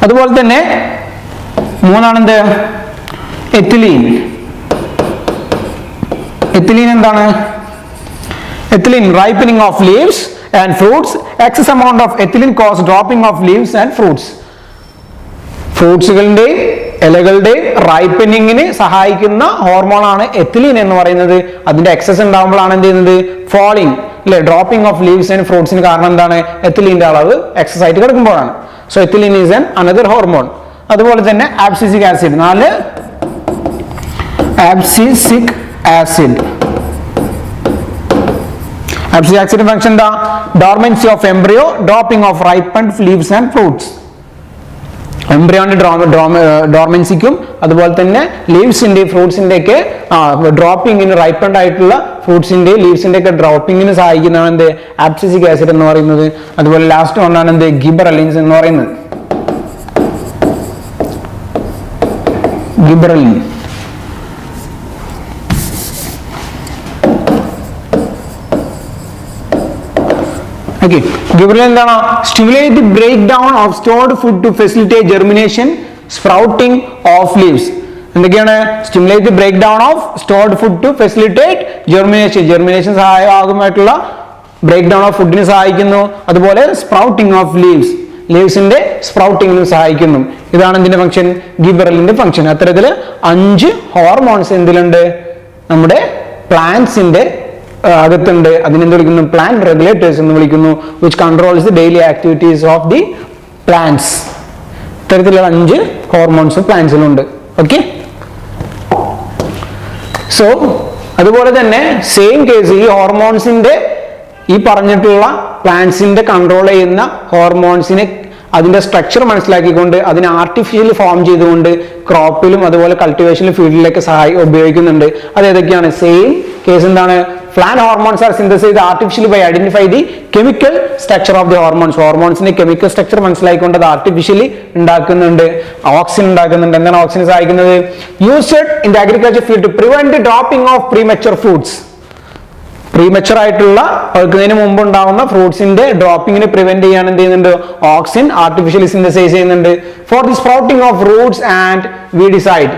അതുപോലെ തന്നെ മൂന്നാണെന്ത്? എത്തിലീൻ. എന്താണ്? Ethylene ripening of leaves and fruits. Excess amount of ethylene cause dropping of leaves and fruits. ഫ്രൂട്ട്സുകളുടെ ഇലകളുടെ റൈപ്പനിങ്ങിന് സഹായിക്കുന്ന ഹോർമോണാണ് എത്തിലീൻ എന്ന് പറയുന്നത്. അതിന്റെ എക്സസ് ഉണ്ടാകുമ്പോഴാണ് എന്ത് ചെയ്യുന്നത്? ഫോളിങ് അല്ലെ, ഡ്രോപ്പിംഗ് ഓഫ് ലീവ്സ് ആൻഡ് ഫ്രൂട്ട്സിന് കാരണം എന്താണ്? എത്തിലീന്റെ അളവ് എക്സസ് ആയിട്ട് കിടക്കുമ്പോഴാണ്. So ethylene is an another hormone. അതുപോലെ തന്നെ abscisic acid. 4 abscisic acid. Abscisic acid function എന്താ? Dormancy of embryo, dropping of ripened leaves and fruits. എംബ്രിയോന്റെ ഡോർമൻസിക്കും അതുപോലെ തന്നെ ലീവ്സിന്റെ ഫ്രൂട്ട്സിന്റെ ഒക്കെ ഡ്രോപ്പിംഗിന്, റൈപ്പൻഡ് ആയിട്ടുള്ള ഫ്രൂട്ട്സിന്റെ ലീവ്സിന്റെ ഒക്കെ ഡ്രോപ്പിംഗിന് സഹായിക്കുന്നതാണ് എന്ത്? ആബ്സിസിക് ആസിഡ് എന്ന് പറയുന്നത്. അതുപോലെ ലാസ്റ്റ് ഒന്നാണ് എന്ത്? ഗിബറലിൻസ് എന്ന് പറയുന്നത്. ഗിബറലിൻ. Okay, gibberellin എന്താണ്? Stimulate the breakdown of stored food to facilitate germination, sprouting of leaves. എന്തൊക്കെയാണ്? Stimulate the breakdown of stored food to facilitate germination. Germination സഹായകമായിട്ടുള്ള breakdown of food നെ സഹായിക്കുന്നു. അതുപോലെ sprouting of leaves. ലീവ്സിന്റെ സ്പ്രൗട്ടിങ്ങിനും സഹായിക്കുന്നു. ഇതാണ് എന്തിന്റെ ഫംഗ്ഷൻ? ഗിബറലിന്റെ ഫംഗ്ഷൻ. അത്തരത്തില് 5 hormones എന്തിലുണ്ട്? നമ്മുടെ പ്ലാന്റ്സിന്റെ അകത്തുണ്ട്. അതിനെന്ത് വിളിക്കുന്നു? പ്ലാന്റ് റെഗുലേറ്റേഴ്സ് എന്ന് വിളിക്കുന്നു. Which controls the daily activities of the plants. ഇത്തരത്തിലുള്ള 5 ഹോർമോൺസ് പ്ലാന്റ്സിലുണ്ട്. ഓക്കെ. സോ അതുപോലെ തന്നെ സെയിം കേസ് ഈ ഹോർമോൺസിന്റെ ഈ പറഞ്ഞിട്ടുള്ള പ്ലാന്റ്സിന്റെ കൺട്രോൾ ചെയ്യുന്ന ഹോർമോൺസിനെ അതിന്റെ സ്ട്രക്ചർ മനസ്സിലാക്കിക്കൊണ്ട് അതിനെ ആർട്ടിഫിഷ്യലി ഫോം ചെയ്തുകൊണ്ട് ക്രോപ്പിലും അതുപോലെ കൾട്ടിവേഷനിലും ഫീൽഡിലൊക്കെ ഉപയോഗിക്കുന്നുണ്ട്. അത് ഏതൊക്കെയാണ്? സെയിം കേസ് എന്താണ്? Plant hormones are synthesized artificially by identify the chemical structure of the hormones. ഹോർമോൺസിന്റെ കെമിക്കൽ സ്ട്രക്ചർ മനസ്സിലാക്കിക്കൊണ്ട് അത് ആർട്ടിഫിഷ്യലി ഉണ്ടാക്കുന്നുണ്ട്. ഓക്സിൻ ഉണ്ടാക്കുന്നുണ്ട്. എന്താണ് ഓക്സിൻ സഹായിക്കുന്നത്? Used in the agriculture field to prevent the dropping of premature fruits. Premature ആയിട്ടുള്ള പഴുക്കുന്നതിന് മുമ്പ് ഉണ്ടാവുന്ന ഫ്രൂട്ട്സിന്റെ ഡ്രോപ്പിംഗിന് പ്രിവെന്റ് ചെയ്യാൻ എന്ത് ചെയ്യുന്നുണ്ട്? ഓക്സിൻ ആർട്ടിഫിഷ്യലി സിന്തസൈസ് ചെയ്യുന്നുണ്ട്. For the sprouting of roots and weedicide.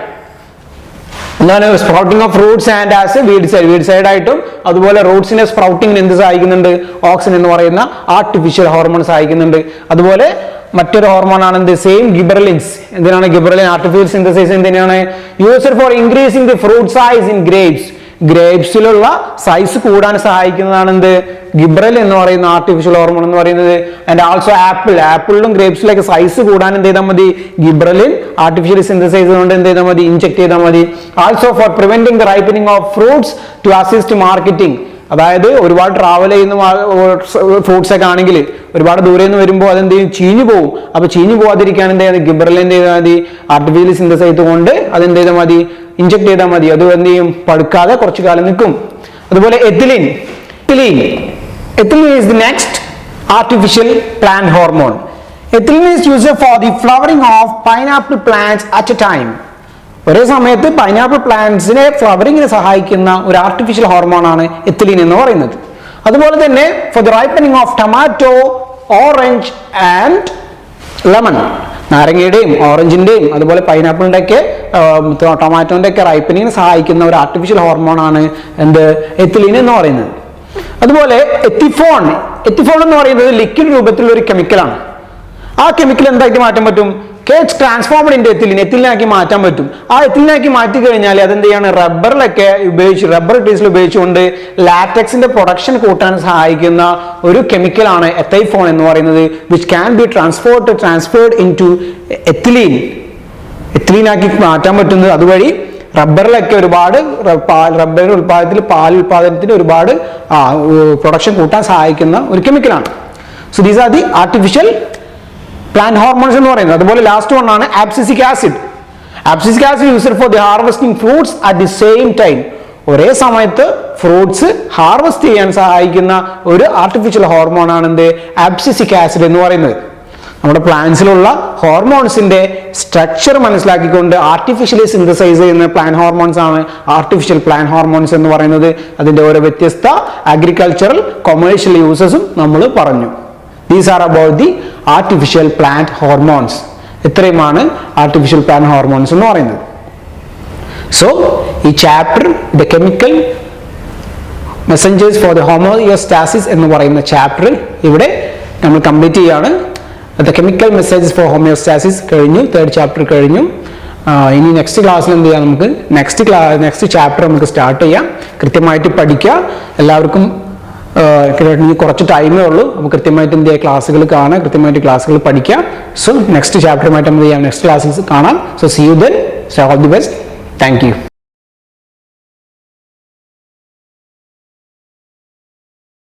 എന്താണ് sprouting of roots and as weedicide ആയിട്ടും അതുപോലെ റൂട്ട്സിന്റെ സ്പ്രൗട്ടിങ്ങിന് എന്ത് സഹായിക്കുന്നുണ്ട്? ഓക്സിൻ എന്ന് പറയുന്ന ആർട്ടിഫിഷ്യൽ ഹോർമോൺ സഹായിക്കുന്നുണ്ട്. അതുപോലെ മറ്റൊരു ഹോർമോൺ ആണ് എന്ത്? Same gibberellins. എന്തിനാണ് ഗിബറലിൻ? ആർട്ടിഫിഷ്യൽ സിന്തസൈസ് എന്തിനാണ്? Used for increasing the fruit size in grapes. ഗ്രേപ്സിലുള്ള സൈസ് കൂടാൻ സഹായിക്കുന്നതാണ് എന്ത്? ഗിബ്രലിൻ എന്ന് പറയുന്ന ആർട്ടിഫിഷ്യൽ ഹോർമോൺ എന്ന് പറയുന്നത്. ആൻഡ് ആൾസോ ആപ്പിളിലും ഗ്രേപ്സിലൊക്കെ സൈസ് കൂടാൻ എന്ത് ചെയ്താൽ മതി? ഗിബ്രലിൻ ആർട്ടിഫിഷ്യലി സിന്തസൈസ് കൊണ്ട് എന്ത് ചെയ്താൽ മതി? ഇൻജെക്ട് ചെയ്താൽ മതി. Also for preventing the ripening of fruits to assist marketing. അതായത് ഒരുപാട് ട്രാവൽ ചെയ്യുന്ന ഫ്രൂട്ട്സ് ഒക്കെ ആണെങ്കിൽ ഒരുപാട് ദൂരെ നിന്ന് വരുമ്പോൾ അതെന്ത് ചെയ്യും? ചീഞ്ഞു പോകും. അപ്പൊ ചീഞ്ഞു പോകാതിരിക്കാൻ എന്ത് ചെയ്താൽ ഗിബ്രലിൻ എന്ത് ചെയ്താൽ മതി? ആർട്ടിഫിഷ്യലി സിന്തസൈസ് കൊണ്ട് അതെന്ത് ചെയ്താൽ മതി? ഇൻജെക്ട് ചെയ്താൽ മതി. അത് എന്ത് ചെയ്യും? പഴുക്കാതെ കുറച്ചു കാലം നിൽക്കും. അതുപോലെ ethylene is the next artificial plant hormone. Ethylene is used for the flowering of pineapple plants at a time. ഒരേ സമയത്ത് പൈനാപ്പിൾ പ്ലാന്റ്സിനെ ഫ്ലവറിങ്ങിന് സഹായിക്കുന്ന ഒരു ആർട്ടിഫിഷ്യൽ ഹോർമോൺ ആണ് എത്തിലീൻ എന്ന് പറയുന്നത്. അതുപോലെ തന്നെ for the ripening of tomato, orange and lemon, നാരങ്ങയുടെയും ഓറഞ്ചിന്റെയും അതുപോലെ പൈനാപ്പിളിന്റെ ഒക്കെ ടൊമാറ്റോന്റെ ഒക്കെ റൈപ്പനിങ്ങിന് സഹായിക്കുന്ന ഒരു ആർട്ടിഫിഷ്യൽ ഹോർമോണാണ് എന്ത് എത്തിലീൻ എന്ന് പറയുന്നത്. അതുപോലെ എത്തിഫോൺ എന്ന് പറയുന്നത് ലിക്വിഡ് രൂപത്തിലുള്ള ഒരു കെമിക്കലാണ്. ആ കെമിക്കൽ എന്തായിട്ട് മാറ്റാൻ പറ്റും? ഗെറ്റ്സ് ട്രാൻസ്ഫോംഡ് ഇൻ എത്തിലിനാക്കി മാറ്റാൻ പറ്റും. ആ എത്തിലിനാക്കി മാറ്റി കഴിഞ്ഞാൽ അതെന്ത് ചെയ്യാണ്? റബ്ബർ ട്രീസിൽ ഉപയോഗിച്ചുകൊണ്ട് ലാറ്റക്സിന്റെ പ്രൊഡക്ഷൻ കൂട്ടാൻ സഹായിക്കുന്ന ഒരു കെമിക്കലാണ് എത്തൈഫോൺ എന്ന് പറയുന്നത്. Which can be transferred into എത്തിലീനാക്കി മാറ്റാൻ പറ്റുന്നത്. അതുവഴി റബ്ബറിലൊക്കെ ഒരുപാട് റബ്ബർ ഉൽപാദനത്തിൽ പാൽ ഉൽപാദനത്തിന് ഒരുപാട് പ്രൊഡക്ഷൻ കൂട്ടാൻ സഹായിക്കുന്ന ഒരു കെമിക്കലാണ്. So these are the artificial plant hormones എന്ന് പറയുന്നത്. അതുപോലെ ലാസ്റ്റ് വൺ ആണ് abscisic acid. Abscisic acid used for the harvesting fruits at the same time. ഒരേ സമയത്ത് ഫ്രൂട്ട്സ് ഹാർവെസ്റ്റ് ചെയ്യാൻ സഹായിക്കുന്ന ഒരു ആർട്ടിഫിഷ്യൽ ഹോർമോൺ ആണ് എന്ത്? ആബ്സിസിക് ആസിഡ് എന്ന് പറയുന്നത്. നമ്മുടെ പ്ലാന്റ്സിലുള്ള ഹോർമോൺസിന്റെ സ്ട്രക്ചർ മനസ്സിലാക്കിക്കൊണ്ട് ആർട്ടിഫിഷ്യലി സിന്തസൈസ് ചെയ്യുന്ന പ്ലാന്റ് ഹോർമോൺസ് ആണ് ആർട്ടിഫിഷ്യൽ പ്ലാന്റ് ഹോർമോൺസ് എന്ന് പറയുന്നത്. അതിന്റെ ഓരോ വ്യത്യസ്ത അഗ്രികൾച്ചറൽ കൊമേഴ്ഷ്യൽ യൂസസും നമ്മൾ പറഞ്ഞു. These are about the artificial plant hormones. ഇത്രയുമാണ് ആർട്ടിഫിഷ്യൽ പ്ലാന്റ് ഹോർമോൺസ് എന്ന് പറയുന്നത്. സോ ഈ chapter the chemical messengers for the homeostasis എന്ന് പറയുന്ന ചാപ്റ്റർ ഇവിടെ നമ്മൾ കംപ്ലീറ്റ് ചെയ്യാണ്. The chemical messages for homeostasis കഴിഞ്ഞു, 3rd ചാപ്റ്റർ കഴിഞ്ഞു. ഇനി നെക്സ്റ്റ് ക്ലാസ്സിൽ എന്ത് ചെയ്യാം? നമുക്ക് നെക്സ്റ്റ് ചാപ്റ്റർ നമുക്ക് സ്റ്റാർട്ട് ചെയ്യാം. കൃത്യമായിട്ട് പഠിക്കുക. എല്ലാവർക്കും കുറച്ച് ടൈമേ ഉള്ളൂ. അപ്പോൾ കൃത്യമായിട്ട് എന്ത് ചെയ്യുക? ക്ലാസ്സുകൾ കാണാം, കൃത്യമായിട്ട് ക്ലാസ്സുകൾ പഠിക്കാം. സോ നെക്സ്റ്റ് ചാപ്റ്ററുമായിട്ട് എന്ത് ചെയ്യാം? നെക്സ്റ്റ് ക്ലാസ്സിൽ കാണാം. So see you then. All the best. Thank U.